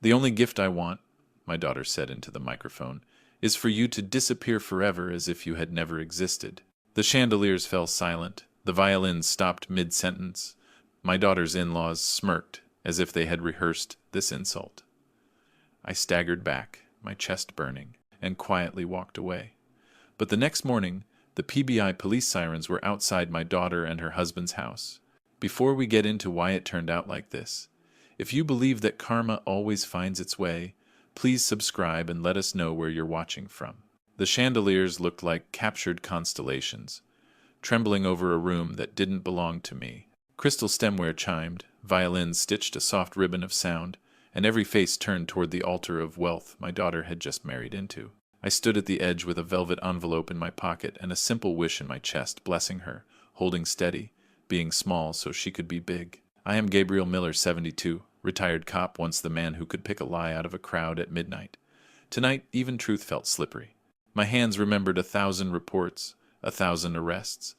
"The only gift I want," my daughter said into the microphone, "is for you to disappear forever as if you had never existed." The chandeliers fell silent. The violins stopped mid-sentence. My daughter's in-laws smirked as if they had rehearsed this insult. I staggered back, my chest burning, and quietly walked away. But the next morning, the PBI police sirens were outside my daughter and her husband's house. Before we get into why it turned out like this, if you believe that karma always finds its way, please subscribe and let us know where you're watching from. The chandeliers looked like captured constellations, trembling over a room that didn't belong to me. Crystal stemware chimed, violins stitched a soft ribbon of sound, and every face turned toward the altar of wealth my daughter had just married into. I stood at the edge with a velvet envelope in my pocket and a simple wish in my chest, blessing her, holding steady, being small so she could be big. I am Gabriel Miller, 72, retired cop, once the man who could pick a lie out of a crowd at midnight. Tonight, even truth felt slippery. My hands remembered 1,000 reports, 1,000 arrests,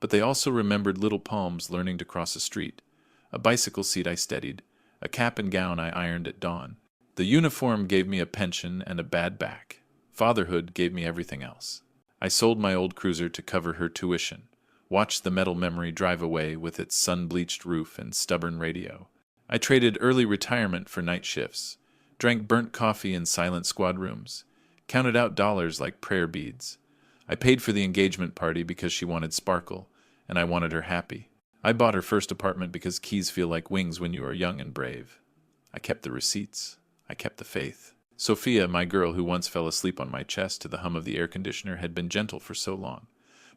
but they also remembered little palms learning to cross a street, a bicycle seat I steadied, a cap and gown I ironed at dawn. The uniform gave me a pension and a bad back. Fatherhood gave me everything else. I sold my old cruiser to cover her tuition, watched the metal memory drive away with its sun-bleached roof and stubborn radio. I traded early retirement for night shifts, drank burnt coffee in silent squad rooms, counted out dollars like prayer beads. I paid for the engagement party because she wanted sparkle, and I wanted her happy. I bought her first apartment because keys feel like wings when you are young and brave. I kept the receipts. I kept the faith. Sophia, my girl who once fell asleep on my chest to the hum of the air conditioner, had been gentle for so long.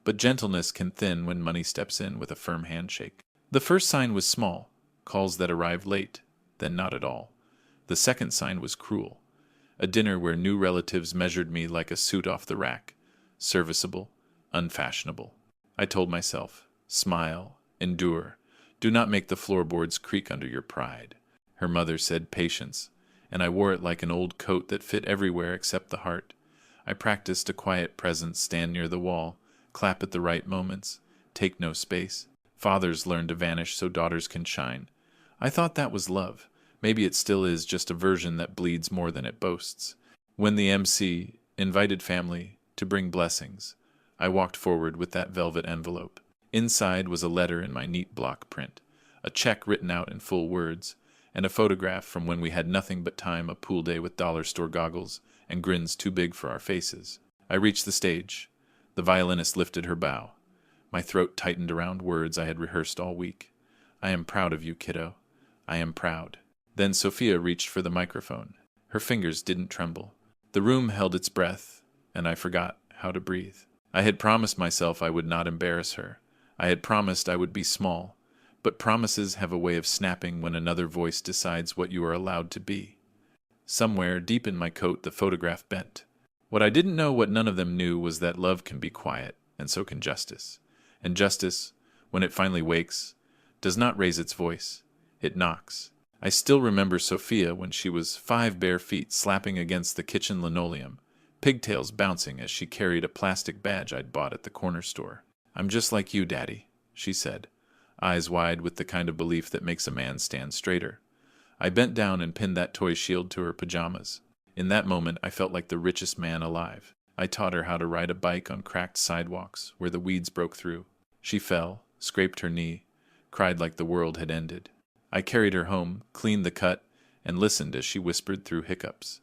But gentleness can thin when money steps in with a firm handshake. The first sign was small, calls that arrived late, then not at all. The second sign was cruel. A dinner where new relatives measured me like a suit off the rack, serviceable, unfashionable. I told myself, smile, endure, do not make the floorboards creak under your pride. Her mother said patience, and I wore it like an old coat that fit everywhere except the heart. I practiced a quiet presence, stand near the wall, clap at the right moments, take no space. Fathers learn to vanish so daughters can shine. I thought that was love. Maybe it still is, just a version that bleeds more than it boasts. When the MC invited family to bring blessings, I walked forward with that velvet envelope. Inside was a letter in my neat block print, a check written out in full words, and a photograph from when we had nothing but time, a pool day with dollar store goggles and grins too big for our faces. I reached the stage. The violinist lifted her bow. My throat tightened around words I had rehearsed all week. I am proud of you, kiddo. I am proud. Then Sophia reached for the microphone. Her fingers didn't tremble. The room held its breath, and I forgot how to breathe. I had promised myself I would not embarrass her. I had promised I would be small, but promises have a way of snapping when another voice decides what you are allowed to be. Somewhere deep in my coat the photograph bent. What I didn't know, what none of them knew, was that love can be quiet, and so can justice. And justice, when it finally wakes, does not raise its voice. It knocks. I still remember Sophia when she was 5 bare feet slapping against the kitchen linoleum, pigtails bouncing as she carried a plastic badge I'd bought at the corner store. "I'm just like you, Daddy," she said, eyes wide with the kind of belief that makes a man stand straighter. I bent down and pinned that toy shield to her pajamas. In that moment, I felt like the richest man alive. I taught her how to ride a bike on cracked sidewalks where the weeds broke through. She fell, scraped her knee, cried like the world had ended. I carried her home, cleaned the cut, and listened as she whispered through hiccups.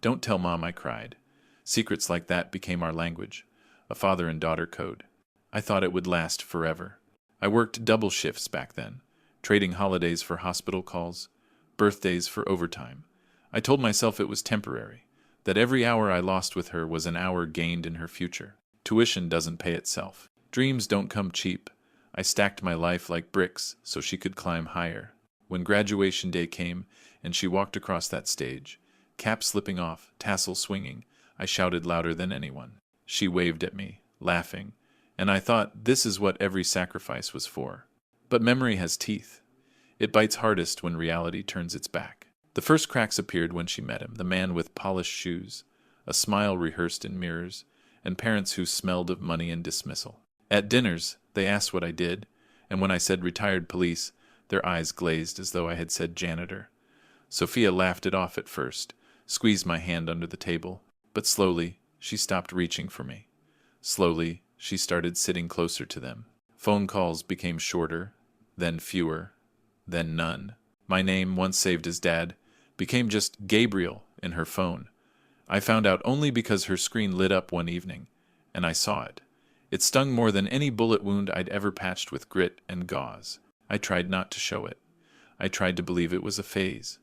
"Don't tell Mom," I cried. Secrets like that became our language, a father and daughter code. I thought it would last forever. I worked double shifts back then, trading holidays for hospital calls, birthdays for overtime. I told myself it was temporary, that every hour I lost with her was an hour gained in her future. Tuition doesn't pay itself. Dreams don't come cheap. I stacked my life like bricks so she could climb higher. When graduation day came and she walked across that stage, cap slipping off, tassel swinging, I shouted louder than anyone. She waved at me, laughing, and I thought this is what every sacrifice was for. But memory has teeth. It bites hardest when reality turns its back. The first cracks appeared when she met him, the man with polished shoes, a smile rehearsed in mirrors, and parents who smelled of money and dismissal. At dinners, they asked what I did, and when I said retired police, their eyes glazed as though I had said janitor. Sophia laughed it off at first, squeezed my hand under the table, but slowly she stopped reaching for me. Slowly she started sitting closer to them. Phone calls became shorter, then fewer, then none. My name, once saved as Dad, became just Gabriel in her phone. I found out only because her screen lit up one evening, and I saw it. It stung more than any bullet wound I'd ever patched with grit and gauze. I tried not to show it. I tried to believe it was a phase.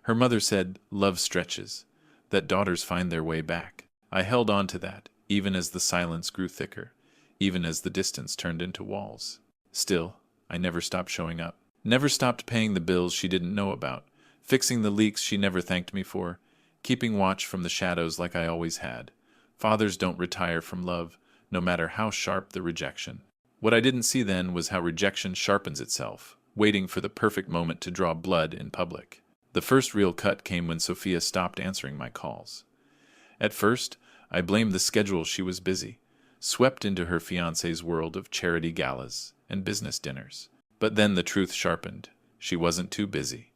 Her mother said, "Love stretches," that daughters find their way back. I held on to that, even as the silence grew thicker, even as the distance turned into walls. Still, I never stopped showing up. Never stopped paying the bills she didn't know about, fixing the leaks she never thanked me for, keeping watch from the shadows like I always had. Fathers don't retire from love, no matter how sharp the rejection. What I didn't see then was how rejection sharpens itself, waiting for the perfect moment to draw blood in public. The first real cut came when Sophia stopped answering my calls. At first, I blamed the schedule. She was busy, swept into her fiancé's world of charity galas and business dinners. But then the truth sharpened. She wasn't too busy.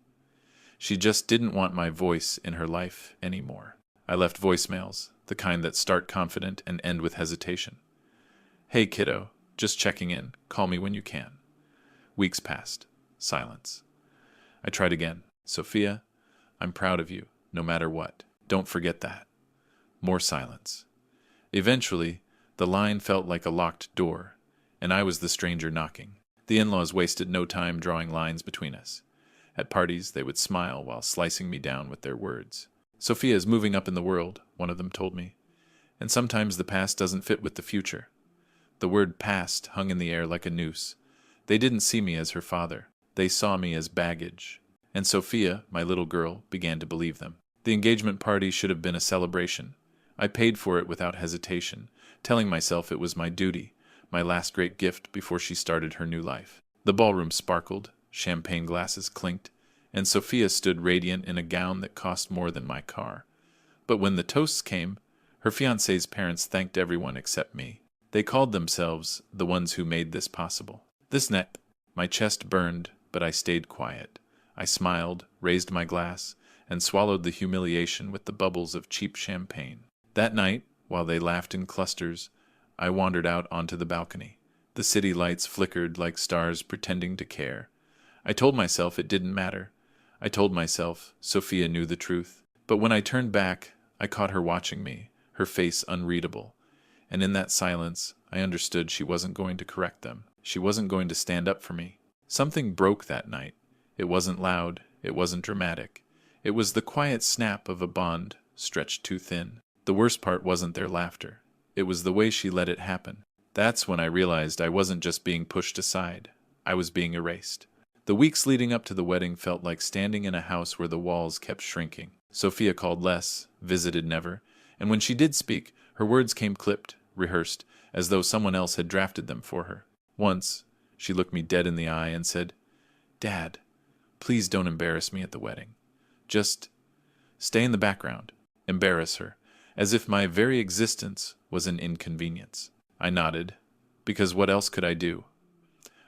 She just didn't want my voice in her life anymore. I left voicemails, the kind that start confident and end with hesitation. "Hey kiddo, just checking in. Call me when you can." Weeks passed. Silence. I tried again. "Sophia, I'm proud of you, no matter what. Don't forget that." More silence. Eventually, the line felt like a locked door, and I was the stranger knocking. The in-laws wasted no time drawing lines between us. At parties, they would smile while slicing me down with their words. "Sophia is moving up in the world," one of them told me. "And sometimes the past doesn't fit with the future." The word past hung in the air like a noose. They didn't see me as her father. They saw me as baggage. And Sophia, my little girl, began to believe them. The engagement party should have been a celebration. I paid for it without hesitation, telling myself it was my duty, my last great gift before she started her new life. The ballroom sparkled, champagne glasses clinked, and Sophia stood radiant in a gown that cost more than my car. But when the toasts came, her fiancé's parents thanked everyone except me. They called themselves the ones who made this possible. This night, my chest burned, but I stayed quiet. I smiled, raised my glass, and swallowed the humiliation with the bubbles of cheap champagne. That night, while they laughed in clusters, I wandered out onto the balcony. The city lights flickered like stars pretending to care. I told myself it didn't matter. I told myself Sophia knew the truth. But when I turned back, I caught her watching me, her face unreadable. And in that silence, I understood she wasn't going to correct them. She wasn't going to stand up for me. Something broke that night. It wasn't loud. It wasn't dramatic. It was the quiet snap of a bond stretched too thin. The worst part wasn't their laughter. It was the way she let it happen. That's when I realized I wasn't just being pushed aside. I was being erased. The weeks leading up to the wedding felt like standing in a house where the walls kept shrinking. Sophia called less, visited never, and when she did speak, her words came clipped, rehearsed, as though someone else had drafted them for her. Once, she looked me dead in the eye and said, "Dad, please don't embarrass me at the wedding. Just stay in the background." Embarrass her, as if my very existence was an inconvenience. I nodded, because what else could I do?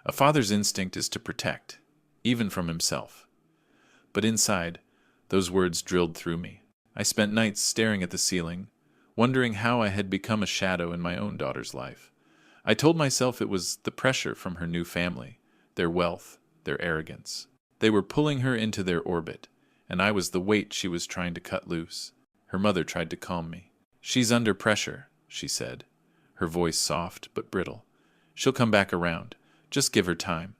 A father's instinct is to protect, even from himself. But inside, those words drilled through me. I spent nights staring at the ceiling, wondering how I had become a shadow in my own daughter's life. I told myself it was the pressure from her new family, their wealth, their arrogance. They were pulling her into their orbit, and I was the weight she was trying to cut loose. Her mother tried to calm me. "She's under pressure," she said, her voice soft but brittle. "She'll come back around. Just give her time."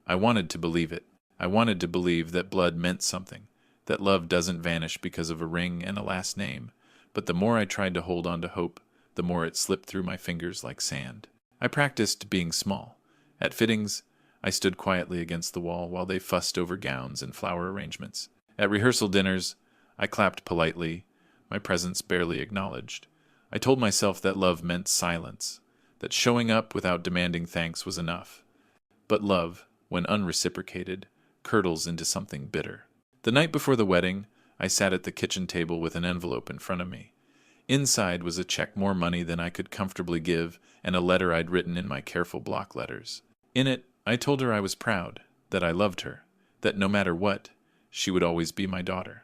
I wanted to believe it. I wanted to believe that blood meant something, that love doesn't vanish because of a ring and a last name. But the more I tried to hold on to hope, the more it slipped through my fingers like sand. I practiced being small. At fittings, I stood quietly against the wall while they fussed over gowns and flower arrangements. At rehearsal dinners, I clapped politely, my presence barely acknowledged. I told myself that love meant silence, that showing up without demanding thanks was enough. But love, when unreciprocated, curdles into something bitter. The night before the wedding, I sat at the kitchen table with an envelope in front of me. Inside was a check more money than I could comfortably give and a letter I'd written in my careful block letters. In it, I told her I was proud, that I loved her, that no matter what, she would always be my daughter.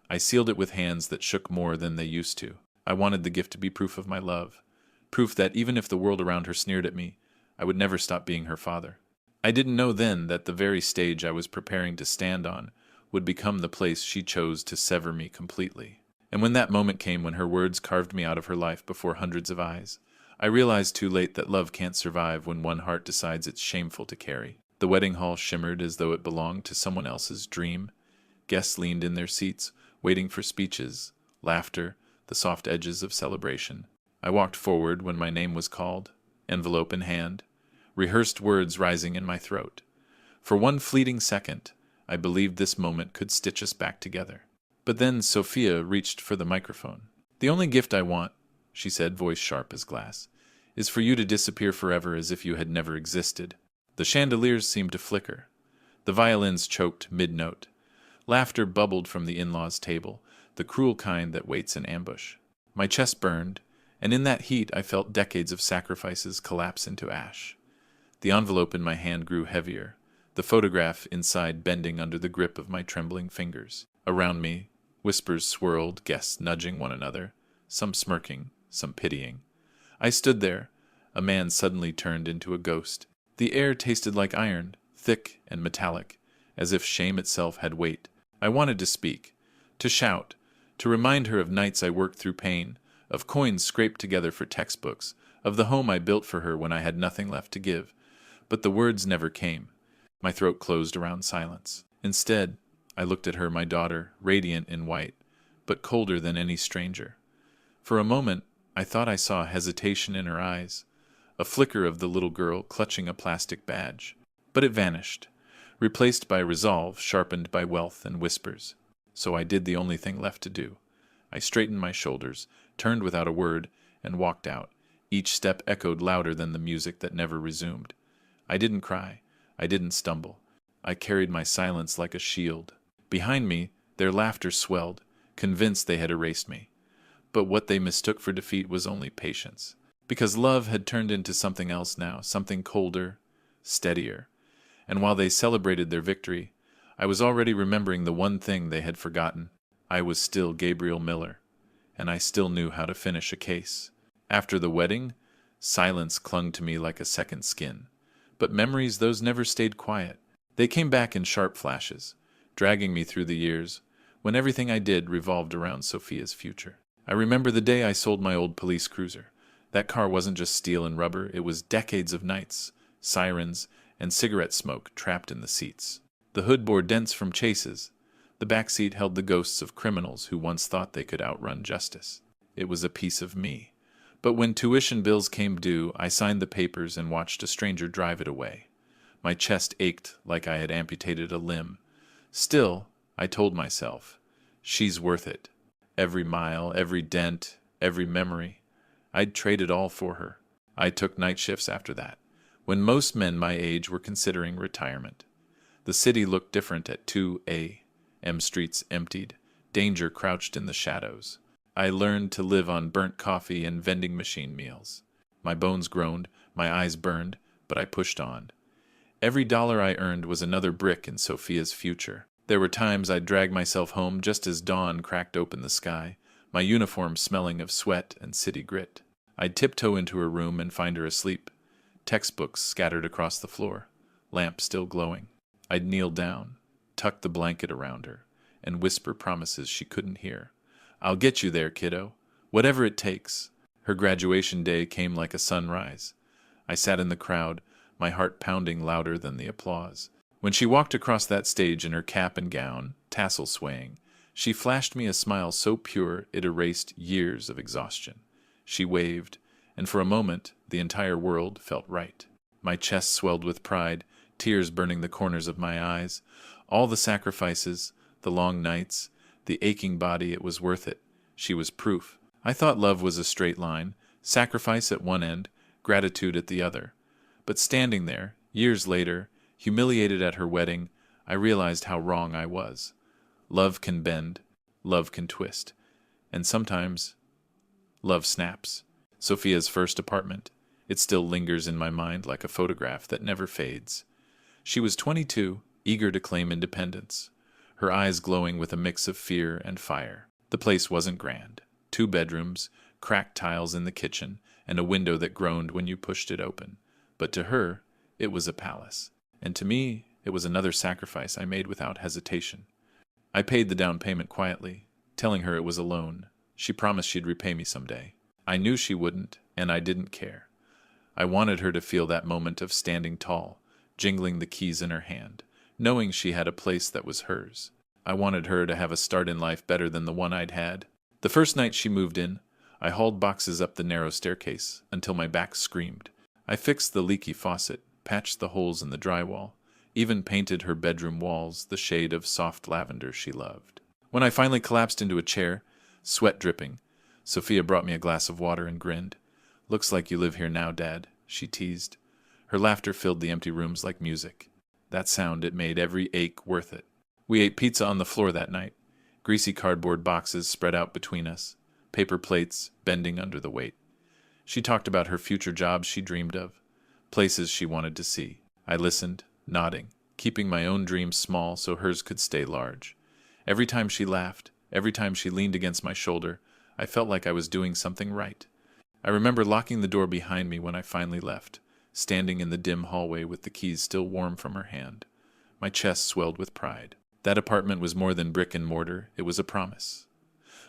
I sealed it with hands that shook more than they used to. I wanted the gift to be proof of my love, proof that even if the world around her sneered at me, I would never stop being her father. I didn't know then that the very stage I was preparing to stand on would become the place she chose to sever me completely. And when that moment came when her words carved me out of her life before hundreds of eyes, I realized too late that love can't survive when one heart decides it's shameful to carry. The wedding hall shimmered as though it belonged to someone else's dream. Guests leaned in their seats, waiting for speeches, laughter, the soft edges of celebration. I walked forward when my name was called, envelope in hand, rehearsed words rising in my throat. For one fleeting second, I believed this moment could stitch us back together. But then Sophia reached for the microphone. "The only gift I want," she said, voice sharp as glass, "is for you to disappear forever as if you had never existed." The chandeliers seemed to flicker. The violins choked mid-note. Laughter bubbled from the in-laws' table, the cruel kind that waits in ambush. My chest burned, and in that heat I felt decades of sacrifices collapse into ash. The envelope in my hand grew heavier, the photograph inside bending under the grip of my trembling fingers. Around me, whispers swirled, guests nudging one another, some smirking, some pitying. I stood there. A man suddenly turned into a ghost. The air tasted like iron, thick and metallic, as if shame itself had weight. I wanted to speak, to shout, to remind her of nights I worked through pain, of coins scraped together for textbooks, of the home I built for her when I had nothing left to give. But the words never came. My throat closed around silence. Instead, I looked at her, my daughter, radiant in white, but colder than any stranger. For a moment, I thought I saw hesitation in her eyes, a flicker of the little girl clutching a plastic badge. But it vanished, replaced by resolve sharpened by wealth and whispers. So I did the only thing left to do. I straightened my shoulders, turned without a word, and walked out. Each step echoed louder than the music that never resumed. I didn't cry. I didn't stumble. I carried my silence like a shield. Behind me, their laughter swelled, convinced they had erased me. But what they mistook for defeat was only patience. Because love had turned into something else now, something colder, steadier. And while they celebrated their victory, I was already remembering the one thing they had forgotten. I was still Gabriel Miller, and I still knew how to finish a case. After the wedding, silence clung to me like a second skin. But memories, those never stayed quiet. They came back in sharp flashes, dragging me through the years, when everything I did revolved around Sophia's future. I remember the day I sold my old police cruiser. That car wasn't just steel and rubber, it was decades of nights, sirens, and cigarette smoke trapped in the seats. The hood bore dents from chases. The back seat held the ghosts of criminals who once thought they could outrun justice. It was a piece of me. But when tuition bills came due, I signed the papers and watched a stranger drive it away. My chest ached like I had amputated a limb. Still, I told myself, she's worth it. Every mile, every dent, every memory. I'd trade it all for her. I took night shifts after that, when most men my age were considering retirement. The city looked different at 2 a.m. streets emptied, danger crouched in the shadows. I learned to live on burnt coffee and vending machine meals. My bones groaned, my eyes burned, but I pushed on. Every dollar I earned was another brick in Sophia's future. There were times I'd drag myself home just as dawn cracked open the sky, my uniform smelling of sweat and city grit. I'd tiptoe into her room and find her asleep, textbooks scattered across the floor, lamp still glowing. I'd kneel down, tuck the blanket around her, and whisper promises she couldn't hear. "I'll get you there, kiddo. Whatever it takes." Her graduation day came like a sunrise. I sat in the crowd, my heart pounding louder than the applause. When she walked across that stage in her cap and gown, tassel swaying, she flashed me a smile so pure it erased years of exhaustion. She waved, and for a moment the entire world felt right. My chest swelled with pride, tears burning the corners of my eyes. All the sacrifices, the long nights, the aching body, it was worth it. She was proof. I thought love was a straight line, sacrifice at one end, gratitude at the other. But standing there, years later, humiliated at her wedding, I realized how wrong I was. Love can bend, love can twist, and sometimes love snaps. Sophia's first apartment. It still lingers in my mind like a photograph that never fades. She was 22, eager to claim independence. her eyes glowing with a mix of fear and fire. The place wasn't grand. 2 bedrooms, cracked tiles in the kitchen, and a window that groaned when you pushed it open. But to her, it was a palace. And to me, it was another sacrifice I made without hesitation. I paid the down payment quietly, telling her it was a loan. She promised she'd repay me someday. I knew she wouldn't, and I didn't care. I wanted her to feel that moment of standing tall, jingling the keys in her hand, knowing she had a place that was hers. I wanted her to have a start in life better than the one I'd had. The first night she moved in, I hauled boxes up the narrow staircase until my back screamed. I fixed the leaky faucet, patched the holes in the drywall, even painted her bedroom walls the shade of soft lavender she loved. When I finally collapsed into a chair, sweat dripping, Sophia brought me a glass of water and grinned. "Looks like you live here now, Dad," she teased. Her laughter filled the empty rooms like music. That sound, it made every ache worth it. We ate pizza on the floor that night, greasy cardboard boxes spread out between us, paper plates bending under the weight. She talked about her future jobs she dreamed of, places she wanted to see. I listened, nodding, keeping my own dreams small so hers could stay large. Every time she laughed, every time she leaned against my shoulder, I felt like I was doing something right. I remember locking the door behind me when I finally left, standing in the dim hallway with the keys still warm from her hand. My chest swelled with pride. That apartment was more than brick and mortar, it was a promise.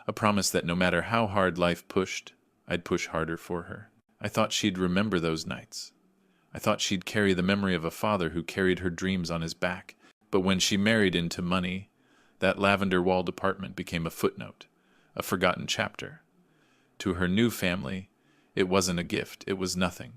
A promise that no matter how hard life pushed, I'd push harder for her. I thought she'd remember those nights. I thought she'd carry the memory of a father who carried her dreams on his back. But when she married into money, that lavender-walled apartment became a footnote, a forgotten chapter. To her new family, it wasn't a gift, it was nothing.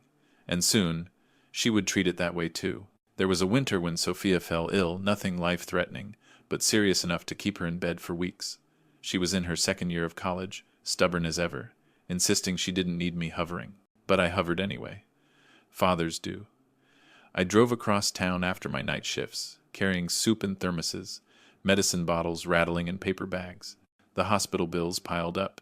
And soon, she would treat it that way too. There was a winter when Sophia fell ill, nothing life-threatening, but serious enough to keep her in bed for weeks. She was in her 2nd year of college, stubborn as ever, insisting she didn't need me hovering. But I hovered anyway. Fathers do. I drove across town after my night shifts, carrying soup in thermoses, medicine bottles rattling in paper bags. The hospital bills piled up.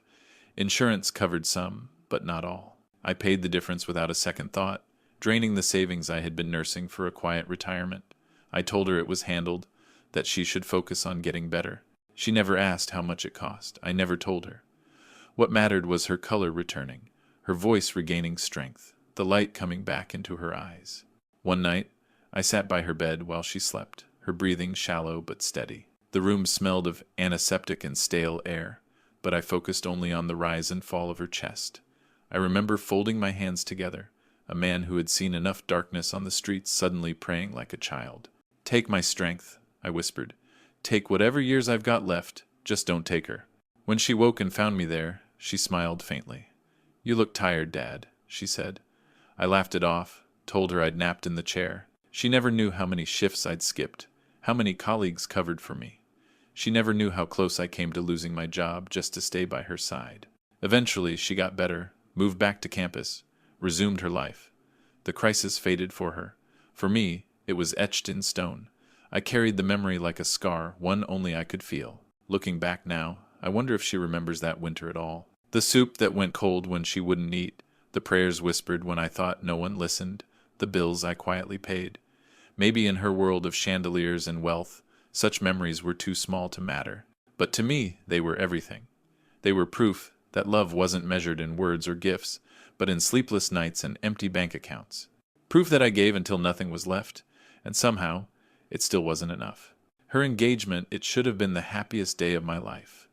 Insurance covered some, but not all. I paid the difference without a second thought, draining the savings I had been nursing for a quiet retirement. I told her it was handled, that she should focus on getting better. She never asked how much it cost. I never told her. What mattered was her color returning, her voice regaining strength, the light coming back into her eyes. One night, I sat by her bed while she slept, her breathing shallow but steady. The room smelled of antiseptic and stale air, but I focused only on the rise and fall of her chest. I remember folding my hands together, a man who had seen enough darkness on the streets suddenly praying like a child. "Take my strength," I whispered. "Take whatever years I've got left, just don't take her." When she woke and found me there, she smiled faintly. "You look tired, Dad," she said. I laughed it off, told her I'd napped in the chair. She never knew how many shifts I'd skipped, how many colleagues covered for me. She never knew how close I came to losing my job just to stay by her side. Eventually, she got better, moved back to campus, resumed her life. The crisis faded for her. For me, it was etched in stone. I carried the memory like a scar, one only I could feel. Looking back now, I wonder if she remembers that winter at all. The soup that went cold when she wouldn't eat, the prayers whispered when I thought no one listened, the bills I quietly paid. Maybe in her world of chandeliers and wealth, such memories were too small to matter. But to me, they were everything. They were proof that love wasn't measured in words or gifts, but in sleepless nights and empty bank accounts. Proof that I gave until nothing was left, and somehow, it still wasn't enough. Her engagement, it should have been the happiest day of my life.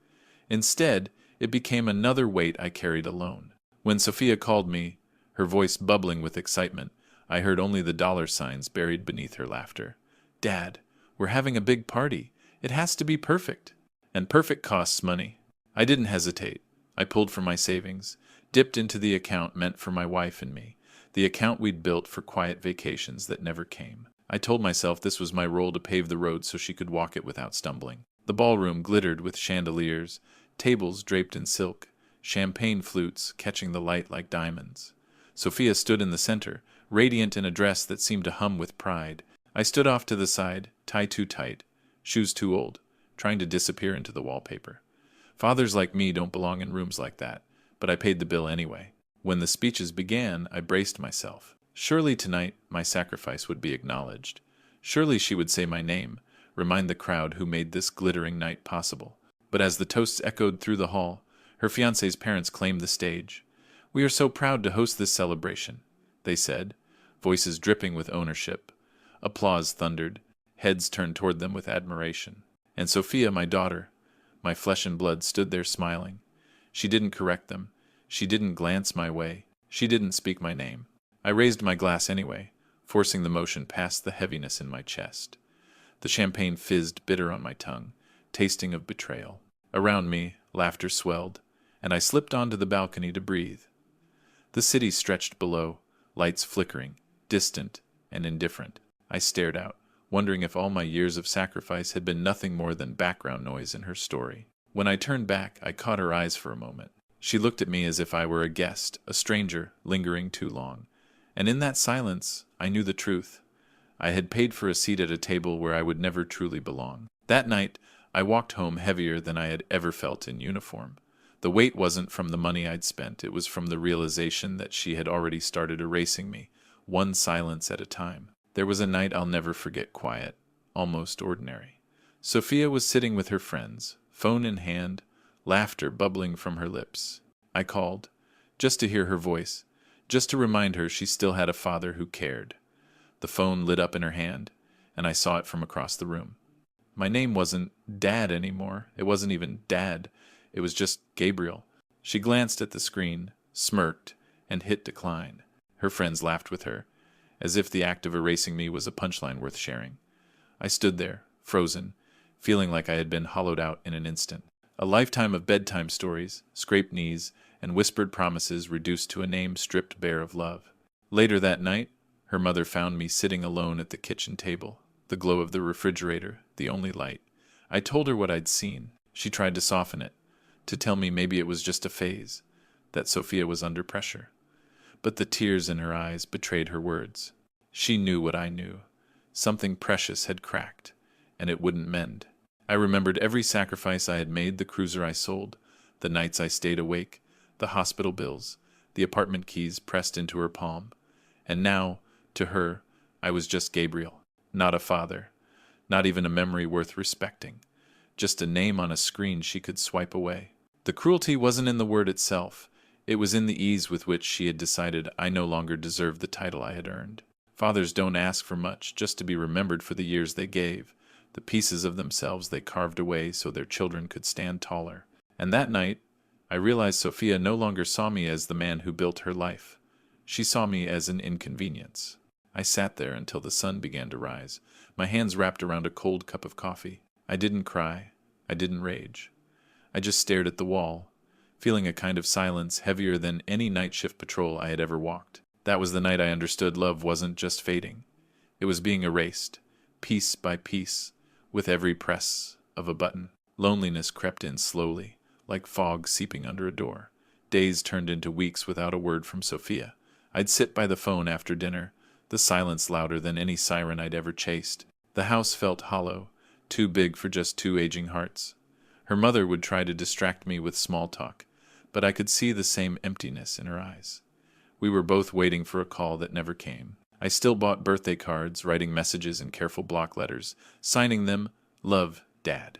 Instead, it became another weight I carried alone. When Sophia called me, her voice bubbling with excitement, I heard only the dollar signs buried beneath her laughter. "Dad, we're having a big party. It has to be perfect." And perfect costs money. I didn't hesitate. I pulled from my savings, dipped into the account meant for my wife and me, the account we'd built for quiet vacations that never came. I told myself this was my role to pave the road so she could walk it without stumbling. The ballroom glittered with chandeliers, tables draped in silk, champagne flutes catching the light like diamonds. Sophia stood in the center, radiant in a dress that seemed to hum with pride. I stood off to the side, tie too tight, shoes too old, trying to disappear into the wallpaper. Fathers like me don't belong in rooms like that, but I paid the bill anyway. When the speeches began, I braced myself. Surely tonight my sacrifice would be acknowledged. Surely she would say my name, remind the crowd who made this glittering night possible. But as the toasts echoed through the hall, her fiancé's parents claimed the stage. "We are so proud to host this celebration," they said, voices dripping with ownership. Applause thundered, heads turned toward them with admiration. And Sophia, my daughter, my flesh and blood, stood there smiling. She didn't correct them. She didn't glance my way. She didn't speak my name. I raised my glass anyway, forcing the motion past the heaviness in my chest. The champagne fizzed bitter on my tongue, tasting of betrayal. Around me, laughter swelled, and I slipped onto the balcony to breathe. The city stretched below, lights flickering, distant and indifferent. I stared out, wondering if all my years of sacrifice had been nothing more than background noise in her story. When I turned back, I caught her eyes for a moment. She looked at me as if I were a guest, a stranger, lingering too long. And in that silence, I knew the truth. I had paid for a seat at a table where I would never truly belong. That night, I walked home heavier than I had ever felt in uniform. The weight wasn't from the money I'd spent, it was from the realization that she had already started erasing me, one silence at a time. There was a night I'll never forget, quiet, almost ordinary. Sophia was sitting with her friends, phone in hand, laughter bubbling from her lips. I called, just to hear her voice, just to remind her she still had a father who cared. The phone lit up in her hand, and I saw it from across the room. My name wasn't Dad anymore. It wasn't even Dad. It was just Gabriel. She glanced at the screen, smirked, and hit decline. Her friends laughed with her, as if the act of erasing me was a punchline worth sharing. I stood there, frozen, feeling like I had been hollowed out in an instant. A lifetime of bedtime stories, scraped knees, and whispered promises reduced to a name stripped bare of love. Later that night, her mother found me sitting alone at the kitchen table, the glow of the refrigerator, the only light. I told her what I'd seen. She tried to soften it, to tell me maybe it was just a phase, that Sophia was under pressure. But the tears in her eyes betrayed her words. She knew what I knew. Something precious had cracked, and it wouldn't mend. I remembered every sacrifice I had made, the cruiser I sold, the nights I stayed awake, the hospital bills, the apartment keys pressed into her palm. And now, to her, I was just Gabriel, not a father, not even a memory worth respecting, just a name on a screen she could swipe away. The cruelty wasn't in the word itself. It was in the ease with which she had decided I no longer deserved the title I had earned. Fathers don't ask for much, just to be remembered for the years they gave, the pieces of themselves they carved away so their children could stand taller. And that night, I realized Sophia no longer saw me as the man who built her life. She saw me as an inconvenience. I sat there until the sun began to rise, my hands wrapped around a cold cup of coffee. I didn't cry. I didn't rage. I just stared at the wall, feeling a kind of silence heavier than any night shift patrol I had ever walked. That was the night I understood love wasn't just fading. It was being erased, piece by piece, with every press of a button. Loneliness crept in slowly, like fog seeping under a door. Days turned into weeks without a word from Sophia. I'd sit by the phone after dinner, the silence louder than any siren I'd ever chased. The house felt hollow, too big for just two aging hearts. Her mother would try to distract me with small talk, but I could see the same emptiness in her eyes. We were both waiting for a call that never came. I still bought birthday cards, writing messages in careful block letters, signing them, "Love, Dad."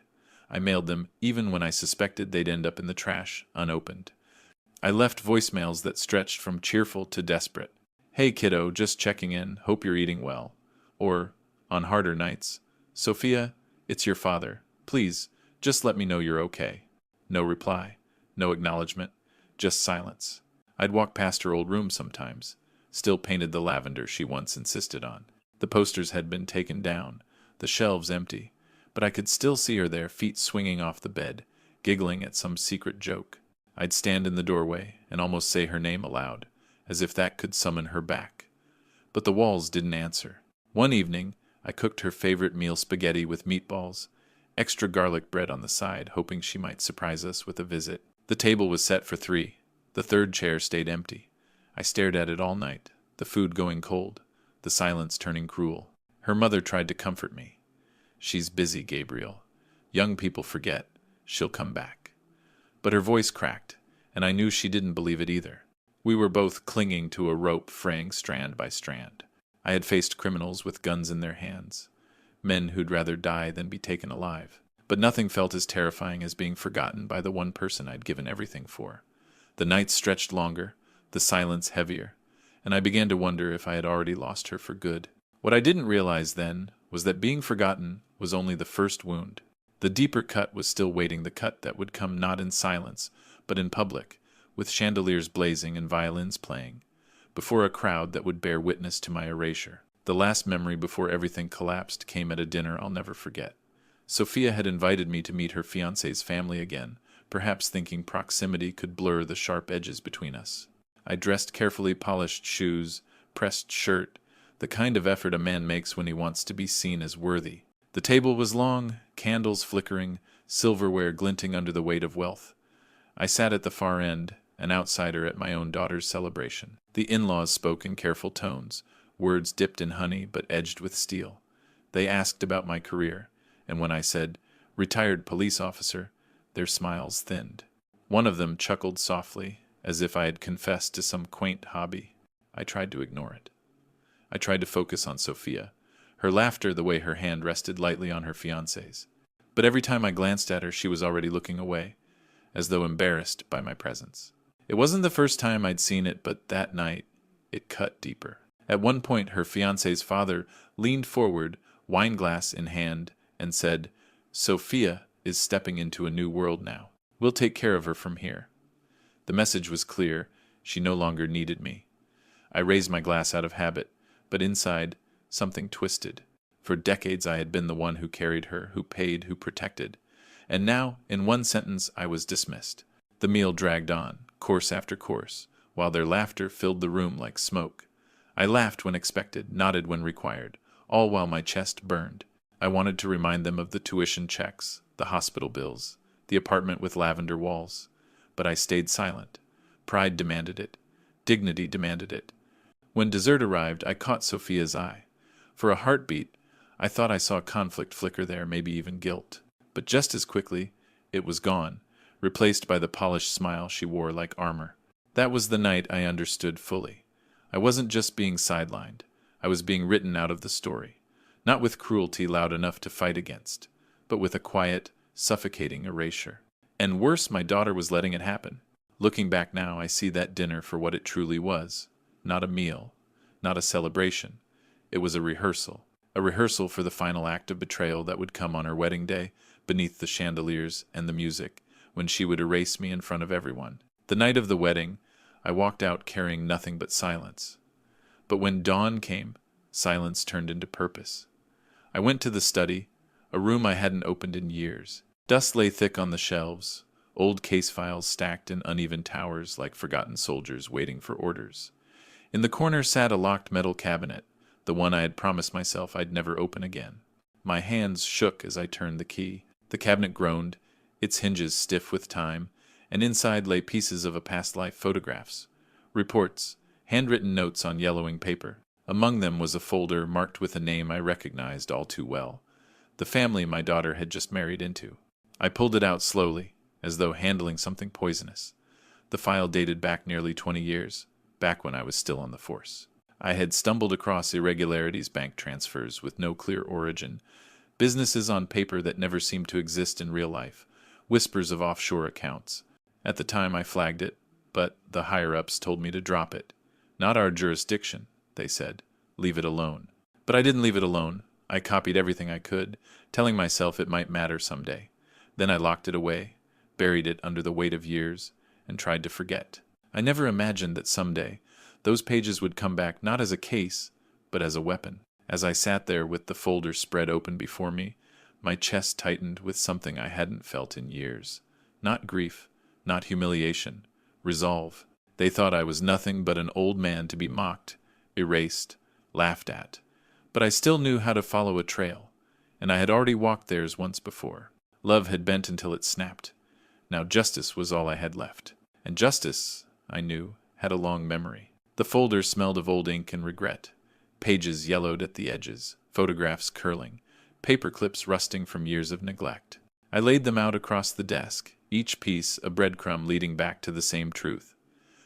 I mailed them even when I suspected they'd end up in the trash, unopened. I left voicemails that stretched from cheerful to desperate. "Hey kiddo, just checking in, hope you're eating well." Or, on harder nights, "Sophia, it's your father. Please, just let me know you're okay." No reply, no acknowledgement, just silence. I'd walk past her old room sometimes, still painted the lavender she once insisted on. The posters had been taken down, the shelves empty, but I could still see her there, feet swinging off the bed, giggling at some secret joke. I'd stand in the doorway and almost say her name aloud, as if that could summon her back. But the walls didn't answer. One evening, I cooked her favorite meal, spaghetti with meatballs, extra garlic bread on the side, hoping she might surprise us with a visit. The table was set for 3. The third chair stayed empty. I stared at it all night, the food going cold, the silence turning cruel. Her mother tried to comfort me. "She's busy, Gabriel. Young people forget. She'll come back." But her voice cracked, and I knew she didn't believe it either. We were both clinging to a rope, fraying strand by strand. I had faced criminals with guns in their hands, men who'd rather die than be taken alive. But nothing felt as terrifying as being forgotten by the one person I'd given everything for. The nights stretched longer, the silence heavier, and I began to wonder if I had already lost her for good. What I didn't realize then was that being forgotten was only the first wound. The deeper cut was still waiting, the cut that would come not in silence, but in public, with chandeliers blazing and violins playing, before a crowd that would bear witness to my erasure. The last memory before everything collapsed came at a dinner I'll never forget. Sophia had invited me to meet her fiancé's family again, perhaps thinking proximity could blur the sharp edges between us. I dressed carefully polished shoes, pressed shirt, the kind of effort a man makes when he wants to be seen as worthy. The table was long, candles flickering, silverware glinting under the weight of wealth. I sat at the far end, an outsider at my own daughter's celebration. The in-laws spoke in careful tones, words dipped in honey but edged with steel. They asked about my career, and when I said, "Retired police officer," their smiles thinned. One of them chuckled softly, as if I had confessed to some quaint hobby. I tried to ignore it. I tried to focus on Sophia, her laughter, the way her hand rested lightly on her fiancé's. But every time I glanced at her, she was already looking away, as though embarrassed by my presence. It wasn't the first time I'd seen it, but that night, it cut deeper. At one point, her fiancé's father leaned forward, wineglass in hand, and said, "Sophia is stepping into a new world now. We'll take care of her from here." The message was clear. She no longer needed me. I raised my glass out of habit, but inside, something twisted. For decades I had been the one who carried her, who paid, who protected. And now, in one sentence, I was dismissed. The meal dragged on, course after course, while their laughter filled the room like smoke. I laughed when expected, nodded when required, all while my chest burned. I wanted to remind them of the tuition checks, the hospital bills, the apartment with lavender walls. But I stayed silent. Pride demanded it. Dignity demanded it. When dessert arrived, I caught Sophia's eye. For a heartbeat, I thought I saw conflict flicker there, maybe even guilt. But just as quickly, it was gone, replaced by the polished smile she wore like armor. That was the night I understood fully. I wasn't just being sidelined. I was being written out of the story. Not with cruelty loud enough to fight against, but with a quiet, suffocating erasure. And worse, my daughter was letting it happen. Looking back now, I see that dinner for what it truly was. Not a meal, not a celebration. It was a rehearsal for the final act of betrayal that would come on her wedding day, beneath the chandeliers and the music, when she would erase me in front of everyone. The night of the wedding, I walked out carrying nothing but silence. But when dawn came, silence turned into purpose. I went to the study, a room I hadn't opened in years. Dust lay thick on the shelves, old case files stacked in uneven towers like forgotten soldiers waiting for orders. In the corner sat a locked metal cabinet, the one I had promised myself I'd never open again. My hands shook as I turned the key. The cabinet groaned, its hinges stiff with time, and inside lay pieces of a past life photographs, reports, handwritten notes on yellowing paper. Among them was a folder marked with a name I recognized all too well, the family my daughter had just married into. I pulled it out slowly, as though handling something poisonous. The file dated back nearly 20 years, back when I was still on the force. I had stumbled across irregularities, bank transfers with no clear origin, businesses on paper that never seemed to exist in real life, whispers of offshore accounts. At the time I flagged it, but the higher-ups told me to drop it. Not our jurisdiction, they said. Leave it alone. But I didn't leave it alone. I copied everything I could, telling myself it might matter someday. Then I locked it away, buried it under the weight of years, and tried to forget. I never imagined that someday those pages would come back not as a case, but as a weapon. As I sat there with the folder spread open before me, my chest tightened with something I hadn't felt in years. Not grief, not humiliation, resolve. They thought I was nothing but an old man to be mocked, erased, laughed at. But I still knew how to follow a trail, and I had already walked theirs once before. Love had bent until it snapped. Now justice was all I had left. And justice, I knew, had a long memory. The folder smelled of old ink and regret. Pages yellowed at the edges, photographs curling, paper clips rusting from years of neglect. I laid them out across the desk, each piece a breadcrumb leading back to the same truth.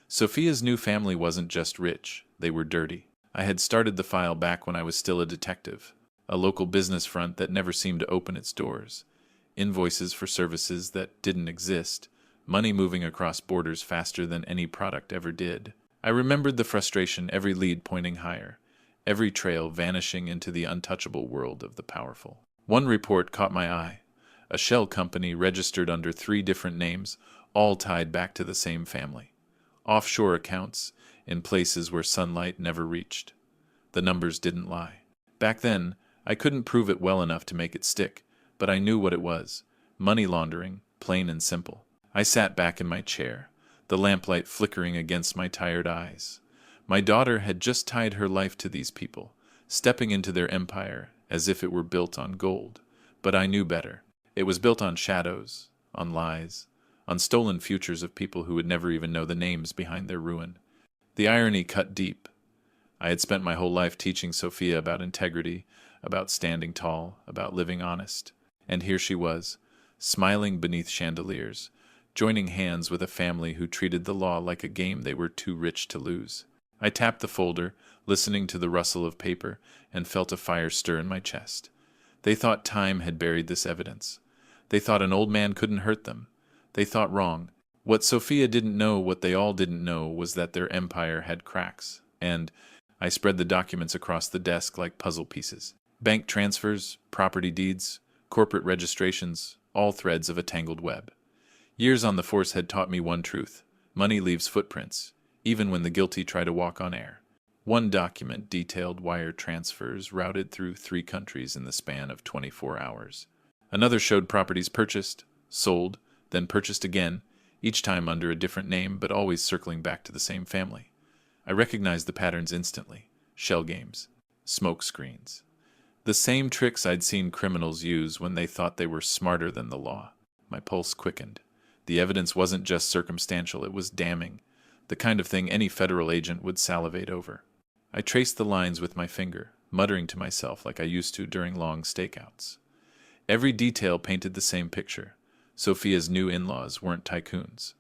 Sophia's new family wasn't just rich, they were dirty. I had started the file back when I was still a detective. a local business front that never seemed to open its doors, invoices for services that didn't exist, money moving across borders faster than any product ever did. I remembered the frustration, every lead pointing higher, every trail vanishing into the untouchable world of the powerful. One report caught my eye. A shell company registered under 3 different names, all tied back to the same family. Offshore accounts in places where sunlight never reached. The numbers didn't lie. Back then, I couldn't prove it well enough to make it stick, but I knew what it was. Money laundering, plain and simple. I sat back in my chair, the lamplight flickering against my tired eyes. My daughter had just tied her life to these people, stepping into their empire as if it were built on gold. But I knew better. It was built on shadows, on lies, on stolen futures of people who would never even know the names behind their ruin. The irony cut deep. I had spent my whole life teaching Sophia about integrity, about standing tall, about living honest. And here she was, smiling beneath chandeliers, joining hands with a family who treated the law like a game they were too rich to lose. I tapped the folder, listening to the rustle of paper, and felt a fire stir in my chest. They thought time had buried this evidence. They thought an old man couldn't hurt them. They thought wrong. What Sophia didn't know, what they all didn't know, was that their empire had cracks. And I spread the documents across the desk like puzzle pieces. Bank transfers, property deeds, corporate registrations, all threads of a tangled web. Years on the force had taught me one truth. Money leaves footprints, even when the guilty try to walk on air. One document detailed wire transfers routed through 3 countries in the span of 24 hours. Another showed properties purchased, sold, then purchased again, each time under a different name but always circling back to the same family. I recognized the patterns instantly. Shell games, smoke screens. The same tricks I'd seen criminals use when they thought they were smarter than the law. My pulse quickened. The evidence wasn't just circumstantial, it was damning, the kind of thing any federal agent would salivate over. I traced the lines with my finger, muttering to myself like I used to during long stakeouts. Every detail painted the same picture. Sophia's new in-laws weren't tycoons.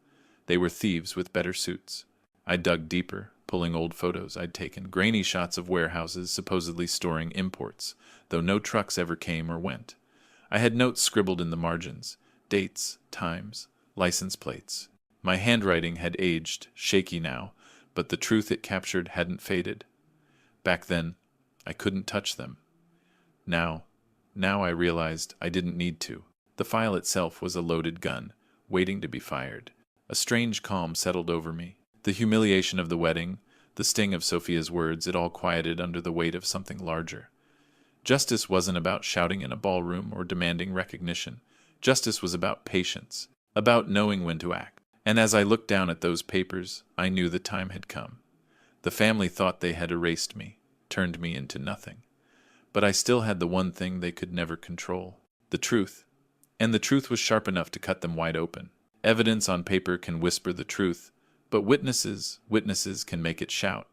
They were thieves with better suits. I dug deeper, pulling old photos I'd taken, grainy shots of warehouses supposedly storing imports, though no trucks ever came or went. I had notes scribbled in the margins, dates, times, license plates. My handwriting had aged, shaky now, but the truth it captured hadn't faded. Back then, I couldn't touch them. Now I realized I didn't need to. The file itself was a loaded gun, waiting to be fired. A strange calm settled over me. The humiliation of the wedding, the sting of Sophia's words, it all quieted under the weight of something larger. Justice wasn't about shouting in a ballroom or demanding recognition. Justice was about patience, about knowing when to act. And as I looked down at those papers, I knew the time had come. The family thought they had erased me, turned me into nothing. But I still had the one thing they could never control, the truth. And the truth was sharp enough to cut them wide open. Evidence on paper can whisper the truth, but witnesses can make it shout.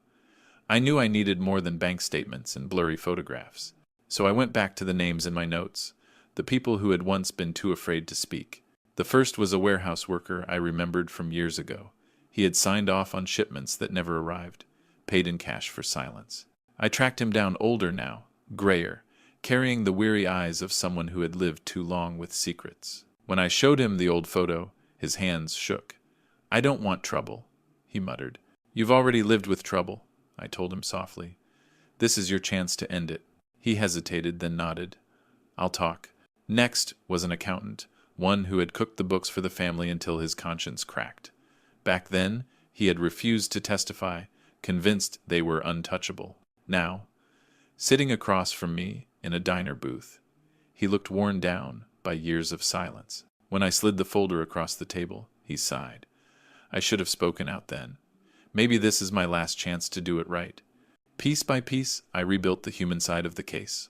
I knew I needed more than bank statements and blurry photographs. So I went back to the names in my notes, the people who had once been too afraid to speak. The first was a warehouse worker I remembered from years ago. He had signed off on shipments that never arrived, paid in cash for silence. I tracked him down, older now, grayer, carrying the weary eyes of someone who had lived too long with secrets. When I showed him the old photo, his hands shook. "I don't want trouble," he muttered. "You've already lived with trouble," I told him softly. "This is your chance to end it." He hesitated, then nodded. "I'll talk." Next was an accountant, one who had cooked the books for the family until his conscience cracked. Back then, he had refused to testify, convinced they were untouchable. Now, sitting across from me in a diner booth, he looked worn down by years of silence. When I slid the folder across the table, he sighed. I should have spoken out then. Maybe this is my last chance to do it right. Piece by piece, I rebuilt the human side of the case.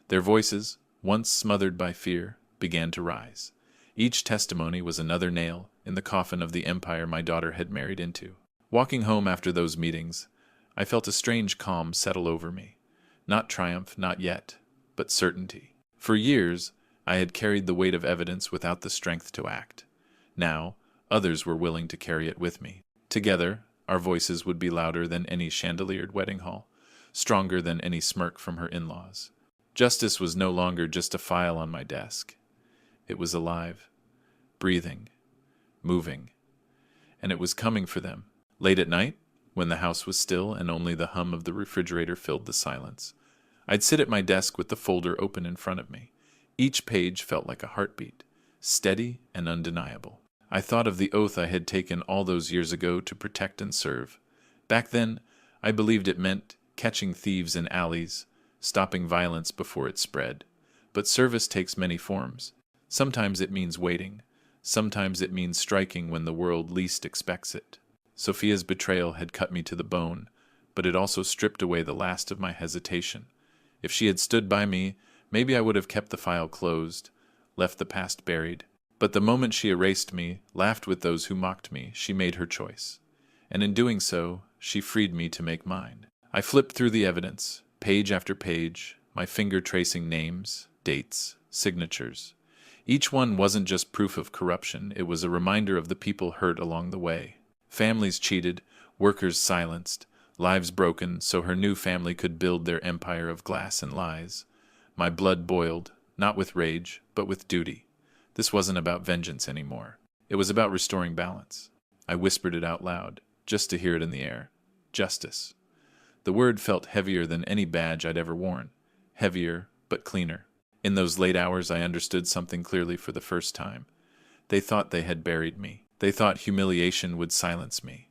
Their voices, once smothered by fear, began to rise. Each testimony was another nail in the coffin of the empire my daughter had married into. Walking home after those meetings, I felt a strange calm settle over me. Not triumph, not yet, but certainty. For years, I had carried the weight of evidence without the strength to act. Now, others were willing to carry it with me. Together, our voices would be louder than any chandeliered wedding hall, stronger than any smirk from her in-laws. Justice was no longer just a file on my desk. It was alive, breathing, moving, and it was coming for them. Late at night, when the house was still and only the hum of the refrigerator filled the silence, I'd sit at my desk with the folder open in front of me. Each page felt like a heartbeat, steady and undeniable. I thought of the oath I had taken all those years ago to protect and serve. Back then, I believed it meant catching thieves in alleys, stopping violence before it spread. But service takes many forms. Sometimes it means waiting. Sometimes it means striking when the world least expects it. Sophia's betrayal had cut me to the bone, but it also stripped away the last of my hesitation. If she had stood by me, maybe I would have kept the file closed, left the past buried. But the moment she erased me, laughed with those who mocked me, she made her choice. And in doing so, she freed me to make mine. I flipped through the evidence, page after page, my finger tracing names, dates, signatures. Each one wasn't just proof of corruption, it was a reminder of the people hurt along the way. Families cheated, workers silenced, lives broken so her new family could build their empire of glass and lies. My blood boiled, not with rage, but with duty. This wasn't about vengeance anymore. It was about restoring balance. I whispered it out loud, just to hear it in the air. Justice. The word felt heavier than any badge I'd ever worn. Heavier, but cleaner. In those late hours I understood something clearly for the first time. They thought they had buried me. They thought humiliation would silence me.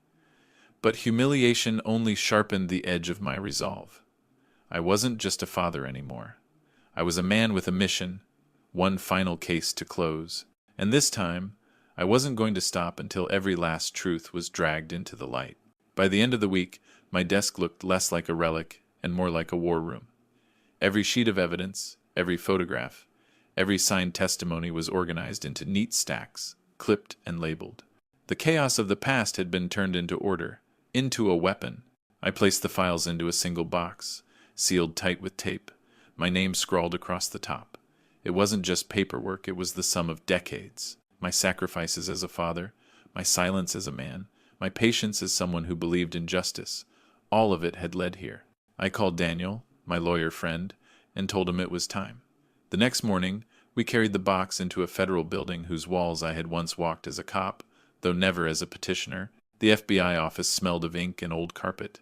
But humiliation only sharpened the edge of my resolve. I wasn't just a father anymore. I was a man with a mission, one final case to close. And this time, I wasn't going to stop until every last truth was dragged into the light. By the end of the week, my desk looked less like a relic and more like a war room. Every sheet of evidence, every photograph, every signed testimony was organized into neat stacks, clipped and labeled. The chaos of the past had been turned into order, into a weapon. I placed the files into a single box, sealed tight with tape, my name scrawled across the top. It wasn't just paperwork, it was the sum of decades. My sacrifices as a father, my silence as a man, my patience as someone who believed in justice. All of it had led here. I called Daniel, my lawyer friend, and told him it was time. The next morning, we carried the box into a federal building whose walls I had once walked as a cop, though never as a petitioner. The FBI office smelled of ink and old carpet.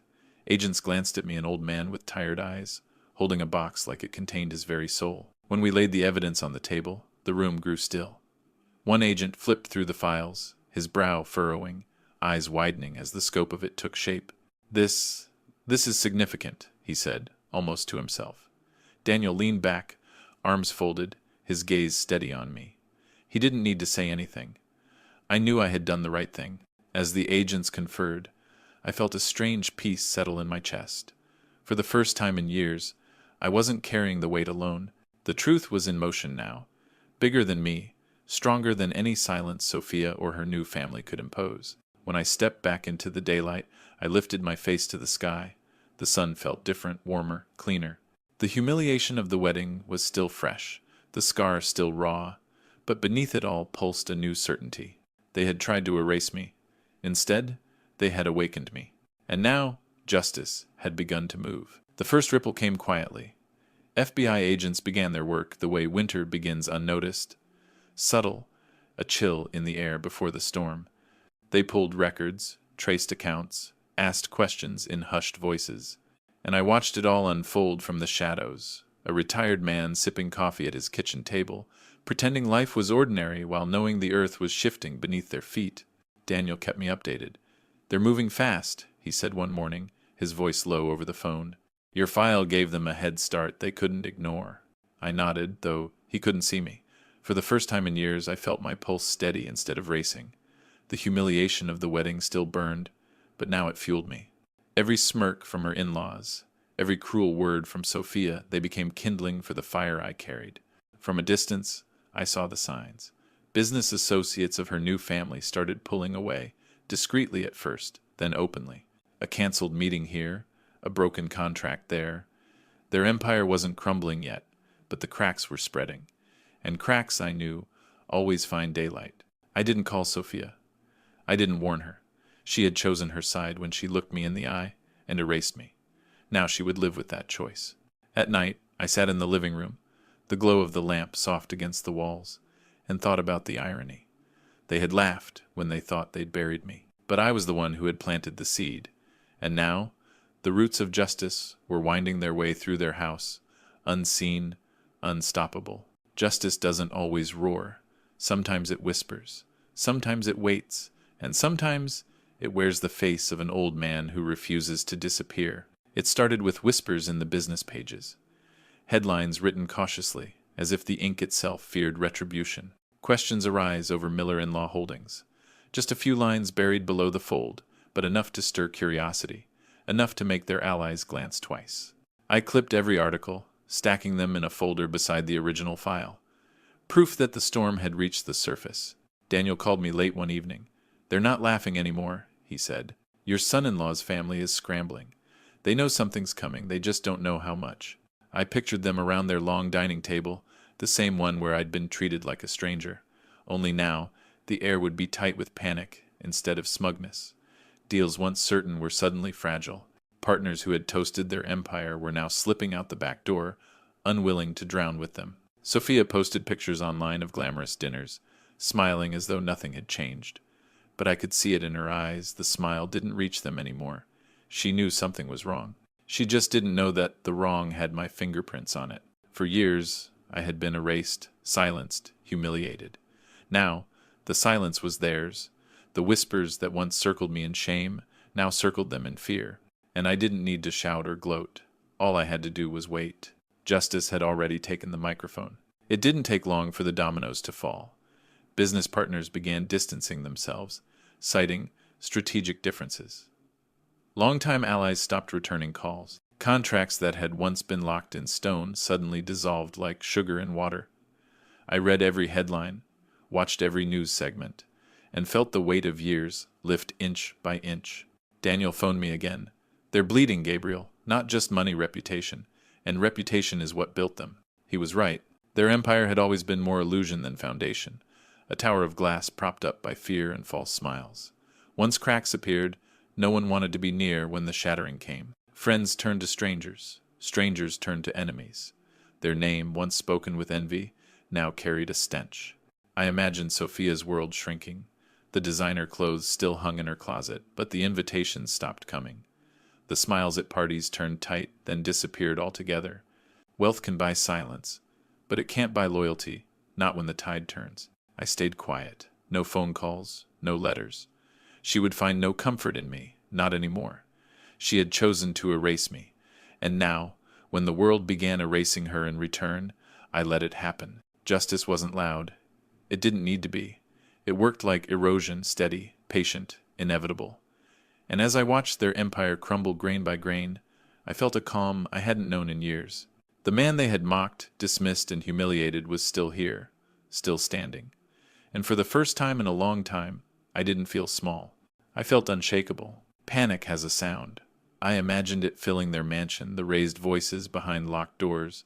Agents glanced at me, an old man with tired eyes, holding a box like it contained his very soul. When we laid the evidence on the table, the room grew still. One agent flipped through the files, his brow furrowing, eyes widening as the scope of it took shape. This is significant, he said, almost to himself. Daniel leaned back, arms folded, his gaze steady on me. He didn't need to say anything. I knew I had done the right thing. As the agents conferred, I felt a strange peace settle in my chest. For the first time in years, I wasn't carrying the weight alone. The truth was in motion now, bigger than me, stronger than any silence Sophia or her new family could impose. When I stepped back into the daylight, I lifted my face to the sky. The sun felt different, warmer, cleaner. The humiliation of the wedding was still fresh, the scar still raw, but beneath it all pulsed a new certainty. They had tried to erase me. Instead, they had awakened me. And now, justice had begun to move. The first ripple came quietly. FBI agents began their work the way winter begins unnoticed. Subtle, a chill in the air before the storm. They pulled records, traced accounts, asked questions in hushed voices. And I watched it all unfold from the shadows, a retired man sipping coffee at his kitchen table, pretending life was ordinary while knowing the earth was shifting beneath their feet. Daniel kept me updated. "They're moving fast," he said one morning, his voice low over the phone. "Your file gave them a head start they couldn't ignore." I nodded, though he couldn't see me. For the first time in years, I felt my pulse steady instead of racing. The humiliation of the wedding still burned, but now it fueled me. Every smirk from her in-laws, every cruel word from Sophia, they became kindling for the fire I carried. From a distance, I saw the signs. Business associates of her new family started pulling away, discreetly at first, then openly. A canceled meeting here, a broken contract there. Their empire wasn't crumbling yet, but the cracks were spreading. And cracks, I knew, always find daylight. I didn't call Sophia. I didn't warn her. She had chosen her side when she looked me in the eye and erased me. Now she would live with that choice. At night, I sat in the living room, the glow of the lamp soft against the walls, and thought about the irony. They had laughed when they thought they'd buried me, but I was the one who had planted the seed. And now, the roots of justice were winding their way through their house, unseen, unstoppable. Justice doesn't always roar. Sometimes it whispers. Sometimes it waits. And sometimes it wears the face of an old man who refuses to disappear. It started with whispers in the business pages. Headlines written cautiously, as if the ink itself feared retribution. Questions arise over Miller-in-law holdings. Just a few lines buried below the fold, but enough to stir curiosity, enough to make their allies glance twice. I clipped every article, stacking them in a folder beside the original file. Proof that the storm had reached the surface. Daniel called me late one evening. "They're not laughing anymore," he said. "Your son-in-law's family is scrambling. They know something's coming, they just don't know how much." I pictured them around their long dining table, the same one where I'd been treated like a stranger. Only now, the air would be tight with panic instead of smugness. Deals once certain were suddenly fragile. Partners who had toasted their empire were now slipping out the back door, unwilling to drown with them. Sophia posted pictures online of glamorous dinners, smiling as though nothing had changed. But I could see it in her eyes, the smile didn't reach them anymore. She knew something was wrong. She just didn't know that the wrong had my fingerprints on it. For years, I had been erased, silenced, humiliated. Now, the silence was theirs. The whispers that once circled me in shame now circled them in fear. And I didn't need to shout or gloat. All I had to do was wait. Justice had already taken the microphone. It didn't take long for the dominoes to fall. Business partners began distancing themselves, citing strategic differences. Longtime allies stopped returning calls. Contracts that had once been locked in stone suddenly dissolved like sugar in water. I read every headline, watched every news segment, and felt the weight of years lift inch by inch. Daniel phoned me again. "They're bleeding, Gabriel, not just money, reputation. And reputation is what built them." He was right. Their empire had always been more illusion than foundation, a tower of glass propped up by fear and false smiles. Once cracks appeared, no one wanted to be near when the shattering came. Friends turned to strangers. Strangers turned to enemies. Their name, once spoken with envy, now carried a stench. I imagined Sophia's world shrinking. The designer clothes still hung in her closet, but the invitations stopped coming. The smiles at parties turned tight, then disappeared altogether. Wealth can buy silence, but it can't buy loyalty, not when the tide turns. I stayed quiet. No phone calls, no letters. She would find no comfort in me, not anymore. She had chosen to erase me, and now, when the world began erasing her in return, I let it happen. Justice wasn't loud. It didn't need to be. It worked like erosion, steady, patient, inevitable. And as I watched their empire crumble grain by grain, I felt a calm I hadn't known in years. The man they had mocked, dismissed, and humiliated was still here, still standing. And for the first time in a long time, I didn't feel small. I felt unshakable. Panic has a sound. I imagined it filling their mansion, the raised voices behind locked doors,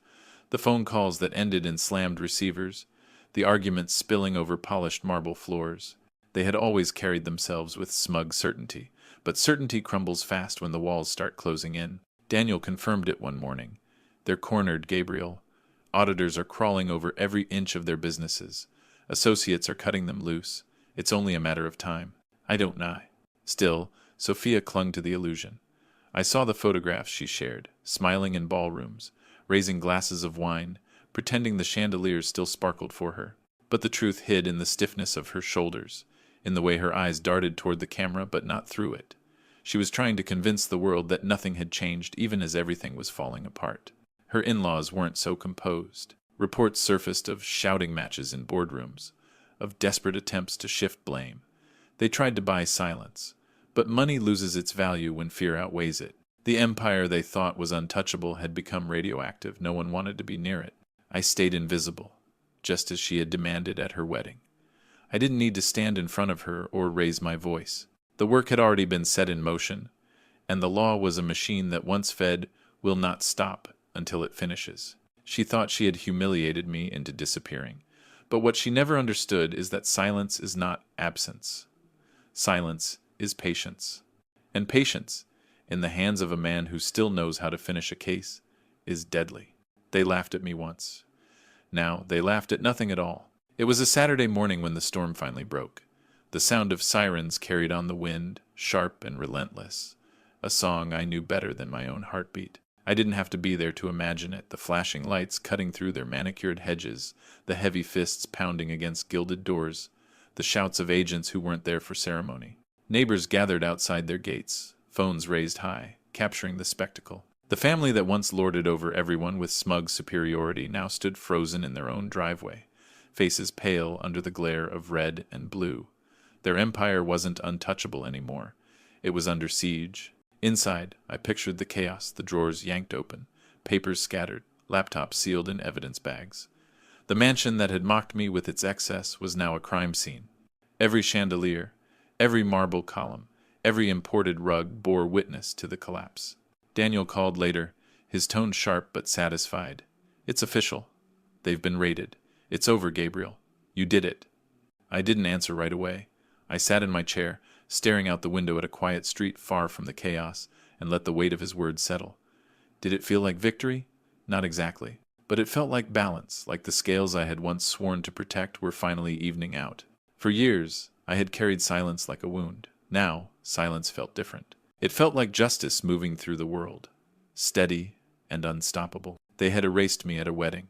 the phone calls that ended in slammed receivers, the arguments spilling over polished marble floors. They had always carried themselves with smug certainty, but certainty crumbles fast when the walls start closing in. Daniel confirmed it one morning. They're cornered, Gabriel. Auditors are crawling over every inch of their businesses. Associates are cutting them loose. It's only a matter of time. I don't know. Still, Sophia clung to the illusion. I saw the photographs she shared, smiling in ballrooms, raising glasses of wine, pretending the chandeliers still sparkled for her. But the truth hid in the stiffness of her shoulders, in the way her eyes darted toward the camera but not through it. She was trying to convince the world that nothing had changed even as everything was falling apart. Her in-laws weren't so composed. Reports surfaced of shouting matches in boardrooms, of desperate attempts to shift blame. They tried to buy silence, but money loses its value when fear outweighs it. The empire they thought was untouchable had become radioactive. No one wanted to be near it. I stayed invisible, just as she had demanded at her wedding. I didn't need to stand in front of her or raise my voice. The work had already been set in motion, and the law was a machine that once fed will not stop until it finishes. She thought she had humiliated me into disappearing, but what she never understood is that silence is not absence. Silence is patience. And patience, in the hands of a man who still knows how to finish a case, is deadly. They laughed at me once. Now they laughed at nothing at all. It was a Saturday morning when the storm finally broke. The sound of sirens carried on the wind, sharp and relentless. A song I knew better than my own heartbeat. I didn't have to be there to imagine it, the flashing lights cutting through their manicured hedges, the heavy fists pounding against gilded doors, the shouts of agents who weren't there for ceremony. Neighbors gathered outside their gates, phones raised high, capturing the spectacle. The family that once lorded over everyone with smug superiority now stood frozen in their own driveway, faces pale under the glare of red and blue. Their empire wasn't untouchable anymore. It was under siege. Inside, I pictured the chaos, the drawers yanked open, papers scattered, laptops sealed in evidence bags. The mansion that had mocked me with its excess was now a crime scene. Every chandelier, every marble column, every imported rug bore witness to the collapse. Daniel called later, his tone sharp but satisfied. "It's official. They've been raided. It's over, Gabriel. You did it." I didn't answer right away. I sat in my chair, staring out the window at a quiet street far from the chaos, and let the weight of his words settle. Did it feel like victory? Not exactly. But it felt like balance, like the scales I had once sworn to protect were finally evening out. For years, I had carried silence like a wound. Now, silence felt different. It felt like justice moving through the world, steady and unstoppable. They had erased me at a wedding.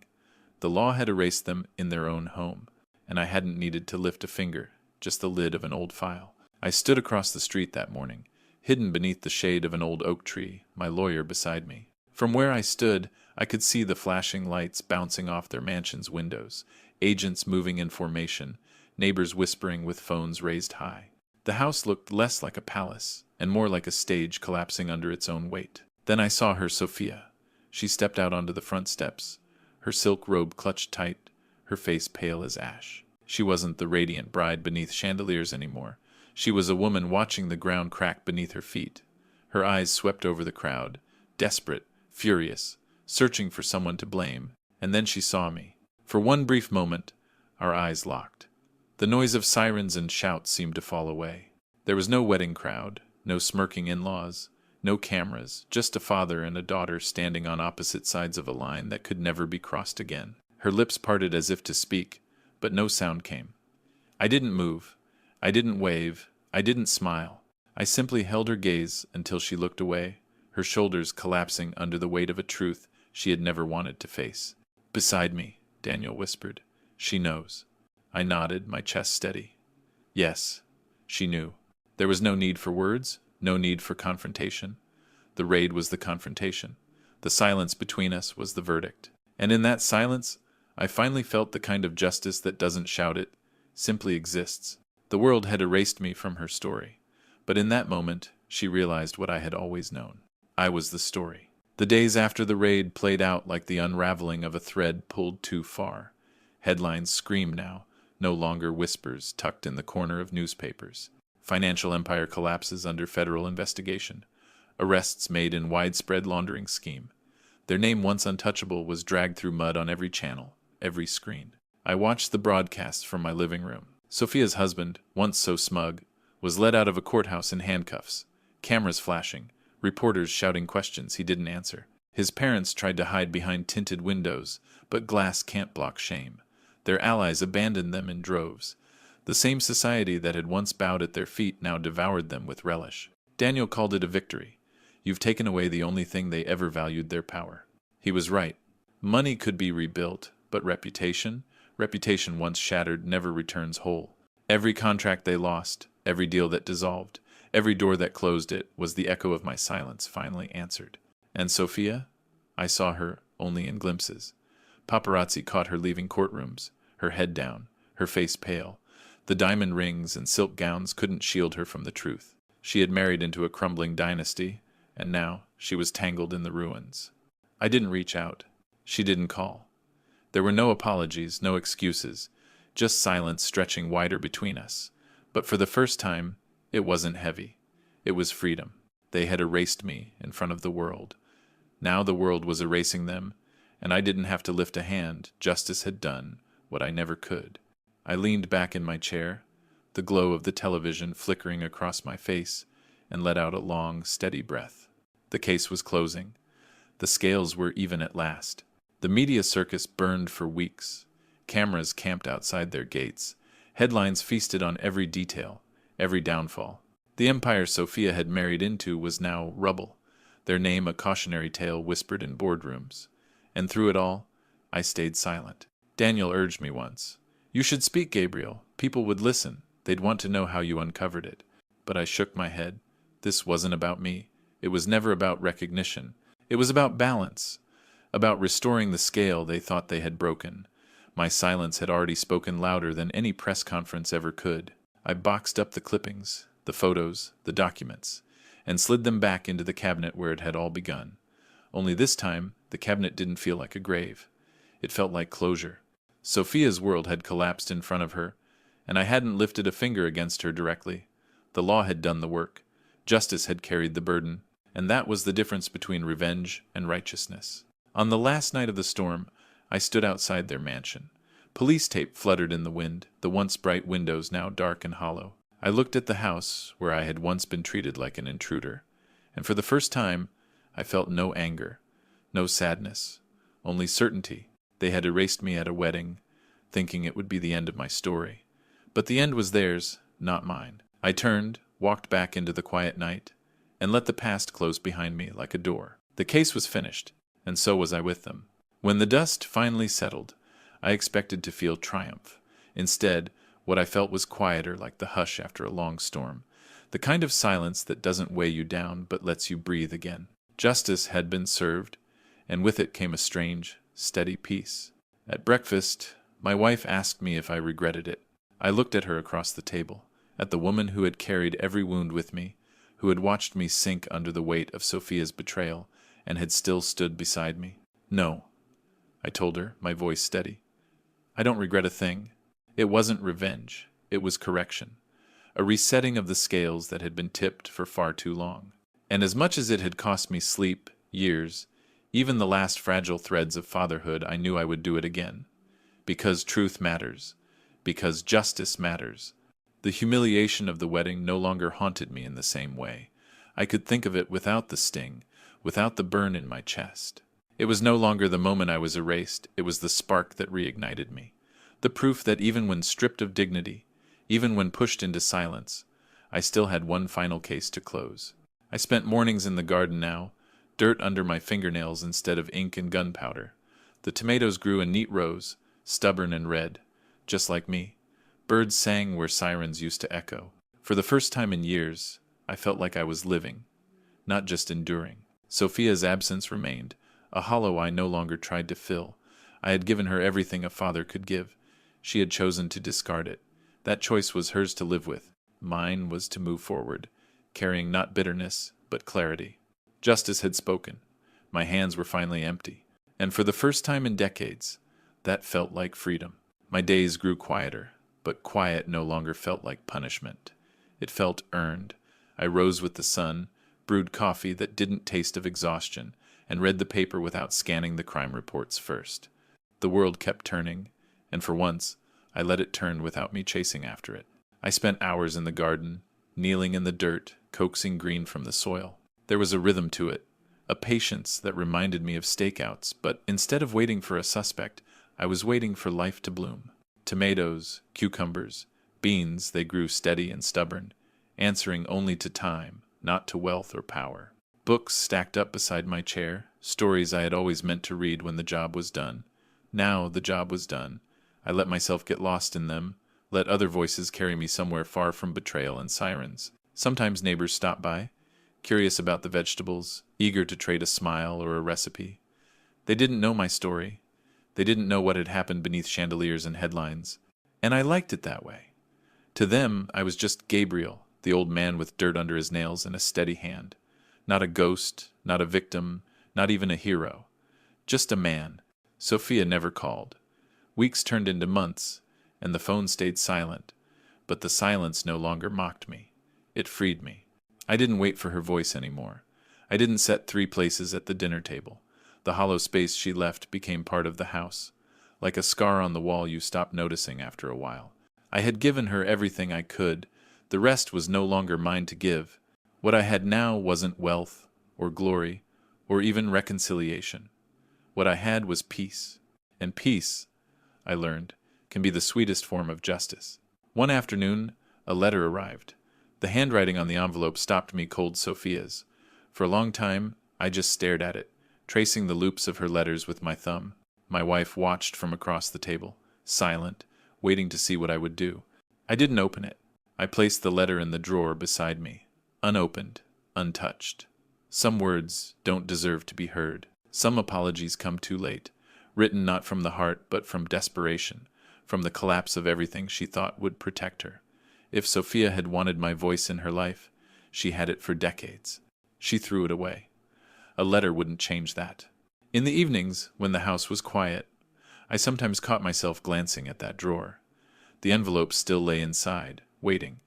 The law had erased them in their own home, and I hadn't needed to lift a finger, just the lid of an old file. I stood across the street that morning, hidden beneath the shade of an old oak tree, my lawyer beside me. From where I stood, I could see the flashing lights bouncing off their mansion's windows, agents moving in formation, neighbors whispering with phones raised high. The house looked less like a palace, and more like a stage collapsing under its own weight. Then I saw her, Sophia. She stepped out onto the front steps, her silk robe clutched tight, her face pale as ash. She wasn't the radiant bride beneath chandeliers anymore. She was a woman watching the ground crack beneath her feet. Her eyes swept over the crowd, desperate, furious, searching for someone to blame. And then she saw me. For one brief moment, our eyes locked. The noise of sirens and shouts seemed to fall away. There was no wedding crowd, no smirking in-laws, no cameras, just a father and a daughter standing on opposite sides of a line that could never be crossed again. Her lips parted as if to speak, but no sound came. I didn't move. I didn't wave. I didn't smile. I simply held her gaze until she looked away, her shoulders collapsing under the weight of a truth she had never wanted to face. "Beside me," Daniel whispered. "She knows." I nodded, my chest steady. Yes, she knew. There was no need for words, no need for confrontation. The raid was the confrontation. The silence between us was the verdict. And in that silence, I finally felt the kind of justice that doesn't shout it, simply exists. The world had erased me from her story. But in that moment, she realized what I had always known. I was the story. The days after the raid played out like the unraveling of a thread pulled too far. Headlines screamed now, no longer whispers tucked in the corner of newspapers. Financial empire collapses under federal investigation. Arrests made in widespread laundering scheme. Their name, once untouchable, was dragged through mud on every channel, every screen. I watched the broadcasts from my living room. Sophia's husband, once so smug, was led out of a courthouse in handcuffs, cameras flashing, reporters shouting questions he didn't answer. His parents tried to hide behind tinted windows, but glass can't block shame. Their allies abandoned them in droves. The same society that had once bowed at their feet now devoured them with relish. Daniel called it a victory. You've taken away the only thing they ever valued, their power. He was right. Money could be rebuilt, but reputation once shattered never returns whole. Every contract they lost, every deal that dissolved, every door that closed it was the echo of my silence finally answered. And Sophia? I saw her only in glimpses. Paparazzi caught her leaving courtrooms, her head down, her face pale. The diamond rings and silk gowns couldn't shield her from the truth. She had married into a crumbling dynasty, and now she was tangled in the ruins. I didn't reach out. She didn't call. There were no apologies, no excuses, just silence stretching wider between us. But for the first time, it wasn't heavy. It was freedom. They had erased me in front of the world. Now the world was erasing them, and I didn't have to lift a hand. Justice had done what I never could. I leaned back in my chair, the glow of the television flickering across my face, and let out a long, steady breath. The case was closing. The scales were even at last. The media circus burned for weeks. Cameras camped outside their gates. Headlines feasted on every detail, every downfall. The empire Sophia had married into was now rubble, their name a cautionary tale whispered in boardrooms. And through it all, I stayed silent. Daniel urged me once. "You should speak, Gabriel. People would listen. They'd want to know how you uncovered it." But I shook my head. This wasn't about me. It was never about recognition. It was about balance, about restoring the scale they thought they had broken. My silence had already spoken louder than any press conference ever could. I boxed up the clippings, the photos, the documents, and slid them back into the cabinet where it had all begun. Only this time, the cabinet didn't feel like a grave. It felt like closure. Sophia's world had collapsed in front of her, and I hadn't lifted a finger against her directly. The law had done the work. Justice had carried the burden, and that was the difference between revenge and righteousness. On the last night of the storm, I stood outside their mansion. Police tape fluttered in the wind, the once bright windows now dark and hollow. I looked at the house where I had once been treated like an intruder, and for the first time, I felt no anger, no sadness, only certainty. They had erased me at a wedding, thinking it would be the end of my story. But the end was theirs, not mine. I turned, walked back into the quiet night, and let the past close behind me like a door. The case was finished, and so was I with them. When the dust finally settled, I expected to feel triumph. Instead, what I felt was quieter, like the hush after a long storm, the kind of silence that doesn't weigh you down but lets you breathe again. Justice had been served, and with it came a strange, steady peace. At breakfast, my wife asked me if I regretted it. I looked at her across the table, at the woman who had carried every wound with me, who had watched me sink under the weight of Sophia's betrayal, and had still stood beside me. "No," I told her, my voice steady. "I don't regret a thing. It wasn't revenge. It was correction. A resetting of the scales that had been tipped for far too long. And as much as it had cost me sleep, years, even the last fragile threads of fatherhood, I knew I would do it again. Because truth matters. Because justice matters. The humiliation of the wedding no longer haunted me in the same way. I could think of it without the sting, without the burn in my chest. It was no longer the moment I was erased. It was the spark that reignited me. The proof that even when stripped of dignity, even when pushed into silence, I still had one final case to close. I spent mornings in the garden now, dirt under my fingernails instead of ink and gunpowder. The tomatoes grew in neat rows, stubborn and red, just like me. Birds sang where sirens used to echo. For the first time in years, I felt like I was living, not just enduring. Sophia's absence remained, a hollow I no longer tried to fill. I had given her everything a father could give. She had chosen to discard it. That choice was hers to live with. Mine was to move forward, carrying not bitterness, but clarity. Justice had spoken. My hands were finally empty. And for the first time in decades, that felt like freedom. My days grew quieter, but quiet no longer felt like punishment. It felt earned. I rose with the sun, brewed coffee that didn't taste of exhaustion, and read the paper without scanning the crime reports first. The world kept turning, and for once, I let it turn without me chasing after it. I spent hours in the garden, kneeling in the dirt, coaxing green from the soil. There was a rhythm to it, a patience that reminded me of stakeouts, but instead of waiting for a suspect, I was waiting for life to bloom. Tomatoes, cucumbers, beans, they grew steady and stubborn, answering only to time, not to wealth or power. Books stacked up beside my chair, stories I had always meant to read when the job was done. Now the job was done. I let myself get lost in them, let other voices carry me somewhere far from betrayal and sirens. Sometimes neighbors stopped by, curious about the vegetables, eager to trade a smile or a recipe. They didn't know my story. They didn't know what had happened beneath chandeliers and headlines. And I liked it that way. To them, I was just Gabriel, the old man with dirt under his nails and a steady hand. Not a ghost, not a victim, not even a hero. Just a man. Sophia never called. Weeks turned into months, and the phone stayed silent. But the silence no longer mocked me. It freed me. I didn't wait for her voice anymore. I didn't set 3 places at the dinner table. The hollow space she left became part of the house. Like a scar on the wall you stop noticing after a while. I had given her everything I could. The rest was no longer mine to give. What I had now wasn't wealth, or glory, or even reconciliation. What I had was peace. And peace, I learned, can be the sweetest form of justice. One afternoon, a letter arrived. The handwriting on the envelope stopped me cold Sophia's. For a long time, I just stared at it, tracing the loops of her letters with my thumb. My wife watched from across the table, silent, waiting to see what I would do. I didn't open it. I placed the letter in the drawer beside me, unopened, untouched. Some words don't deserve to be heard. Some apologies come too late, written not from the heart but from desperation, from the collapse of everything she thought would protect her. If Sophia had wanted my voice in her life, she had it for decades. She threw it away. A letter wouldn't change that. In the evenings, when the house was quiet, I sometimes caught myself glancing at that drawer. The envelope still lay inside, waiting.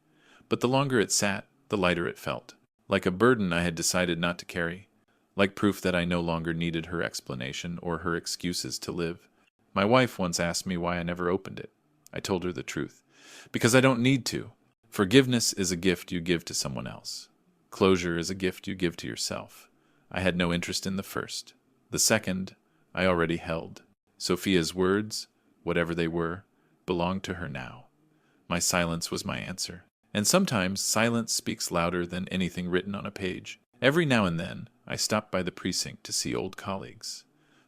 But the longer it sat, the lighter it felt. Like a burden I had decided not to carry. Like proof that I no longer needed her explanation or her excuses to live. My wife once asked me why I never opened it. I told her the truth. Because I don't need to. Forgiveness is a gift you give to someone else. Closure is a gift you give to yourself. I had no interest in the first. The second, I already held. Sophia's words, whatever they were, belonged to her now. My silence was my answer. And sometimes silence speaks louder than anything written on a page. Every now and then, I stopped by the precinct to see old colleagues.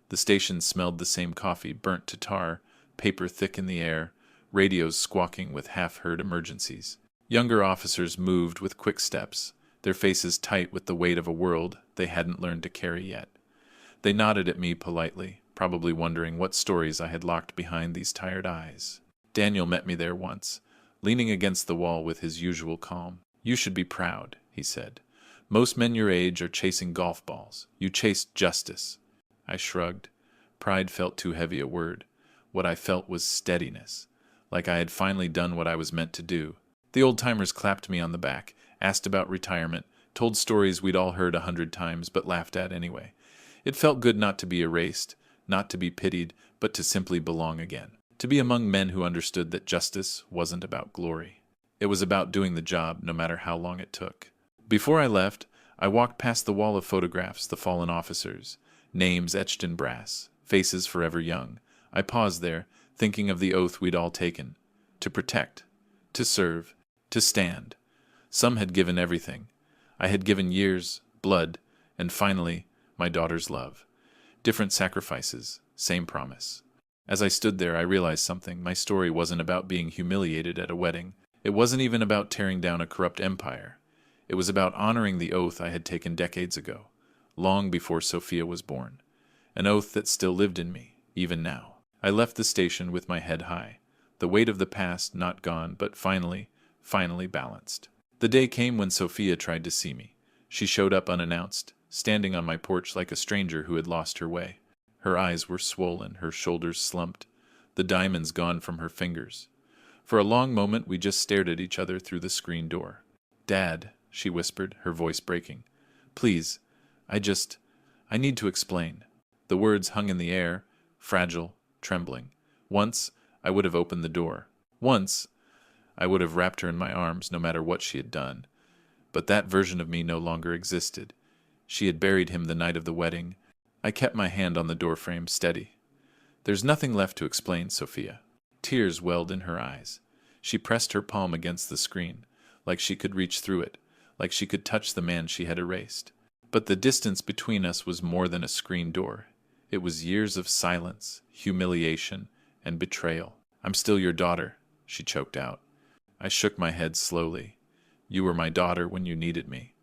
The station smelled the same coffee, burnt to tar, paper thick in the air, radios squawking with half-heard emergencies. Younger officers moved with quick steps, their faces tight with the weight of a world they hadn't learned to carry yet. They nodded at me politely, probably wondering what stories I had locked behind these tired eyes. Daniel met me there once, leaning against the wall with his usual calm. "You should be proud," he said. "Most men your age are chasing golf balls. You chased justice." I shrugged. Pride felt too heavy a word. What I felt was steadiness, like I had finally done what I was meant to do. The old-timers clapped me on the back, asked about retirement, told stories we'd all heard 100 times but laughed at anyway. It felt good not to be erased, not to be pitied, but to simply belong again. To be among men who understood that justice wasn't about glory. It was about doing the job, no matter how long it took. Before I left, I walked past the wall of photographs, the fallen officers, names etched in brass, faces forever young. I paused there, thinking of the oath we'd all taken. To protect, to serve, to stand. Some had given everything. I had given years, blood, and finally, my daughter's love. Different sacrifices, same promise. As I stood there, I realized something. My story wasn't about being humiliated at a wedding. It wasn't even about tearing down a corrupt empire. It was about honoring the oath I had taken decades ago, long before Sophia was born. An oath that still lived in me, even now. I left the station with my head high, the weight of the past not gone, but finally balanced. The day came when Sophia tried to see me. She showed up unannounced, standing on my porch like a stranger who had lost her way. Her eyes were swollen, her shoulders slumped, the diamonds gone from her fingers. For a long moment we just stared at each other through the screen door. "Dad," she whispered, her voice breaking. "Please, I need to explain." The words hung in the air, fragile, trembling. Once, I would have opened the door. Once, I would have wrapped her in my arms, no matter what she had done. But that version of me no longer existed. She had buried him the night of the wedding. I kept my hand on the doorframe, steady. "There's nothing left to explain, Sophia." Tears welled in her eyes. She pressed her palm against the screen, like she could reach through it, like she could touch the man she had erased. But the distance between us was more than a screen door. It was years of silence, humiliation, and betrayal. "I'm still your daughter," she choked out. I shook my head slowly. "You were my daughter when you needed me.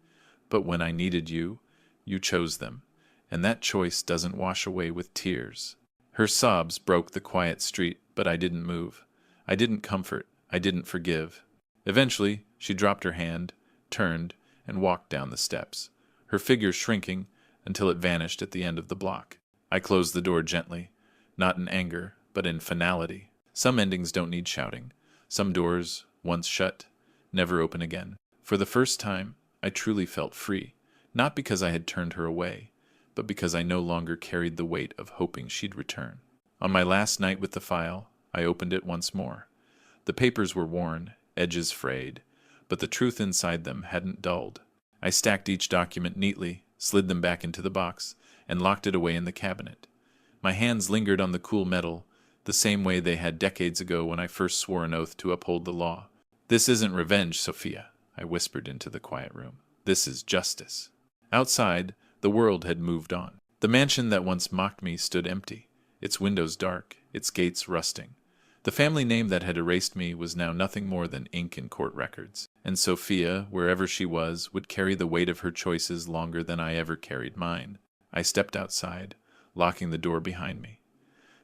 But when I needed you, you chose them. And that choice doesn't wash away with tears." Her sobs broke the quiet street, but I didn't move. I didn't comfort. I didn't forgive. Eventually, she dropped her hand, turned, and walked down the steps, her figure shrinking until it vanished at the end of the block. I closed the door gently, not in anger, but in finality. Some endings don't need shouting. Some doors, once shut, never open again. For the first time, I truly felt free, not because I had turned her away, but because I no longer carried the weight of hoping she'd return. On my last night with the file, I opened it once more. The papers were worn, edges frayed, but the truth inside them hadn't dulled. I stacked each document neatly, slid them back into the box, and locked it away in the cabinet. My hands lingered on the cool metal, the same way they had decades ago when I first swore an oath to uphold the law. "This isn't revenge, Sophia," I whispered into the quiet room. "This is justice." Outside, the world had moved on. The mansion that once mocked me stood empty, its windows dark, its gates rusting. The family name that had erased me was now nothing more than ink in court records, and Sophia, wherever she was, would carry the weight of her choices longer than I ever carried mine. I stepped outside, locking the door behind me.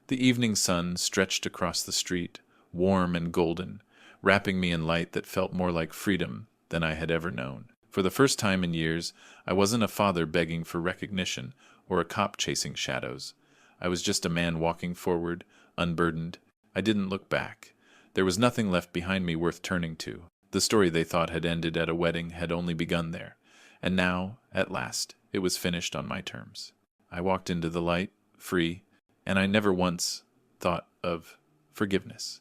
The evening sun stretched across the street, warm and golden, wrapping me in light that felt more like freedom than I had ever known. For the first time in years, I wasn't a father begging for recognition or a cop chasing shadows. I was just a man walking forward, unburdened. I didn't look back. There was nothing left behind me worth turning to. The story they thought had ended at a wedding had only begun there. And now, at last, it was finished on my terms. I walked into the light, free, and I never once thought of forgiveness.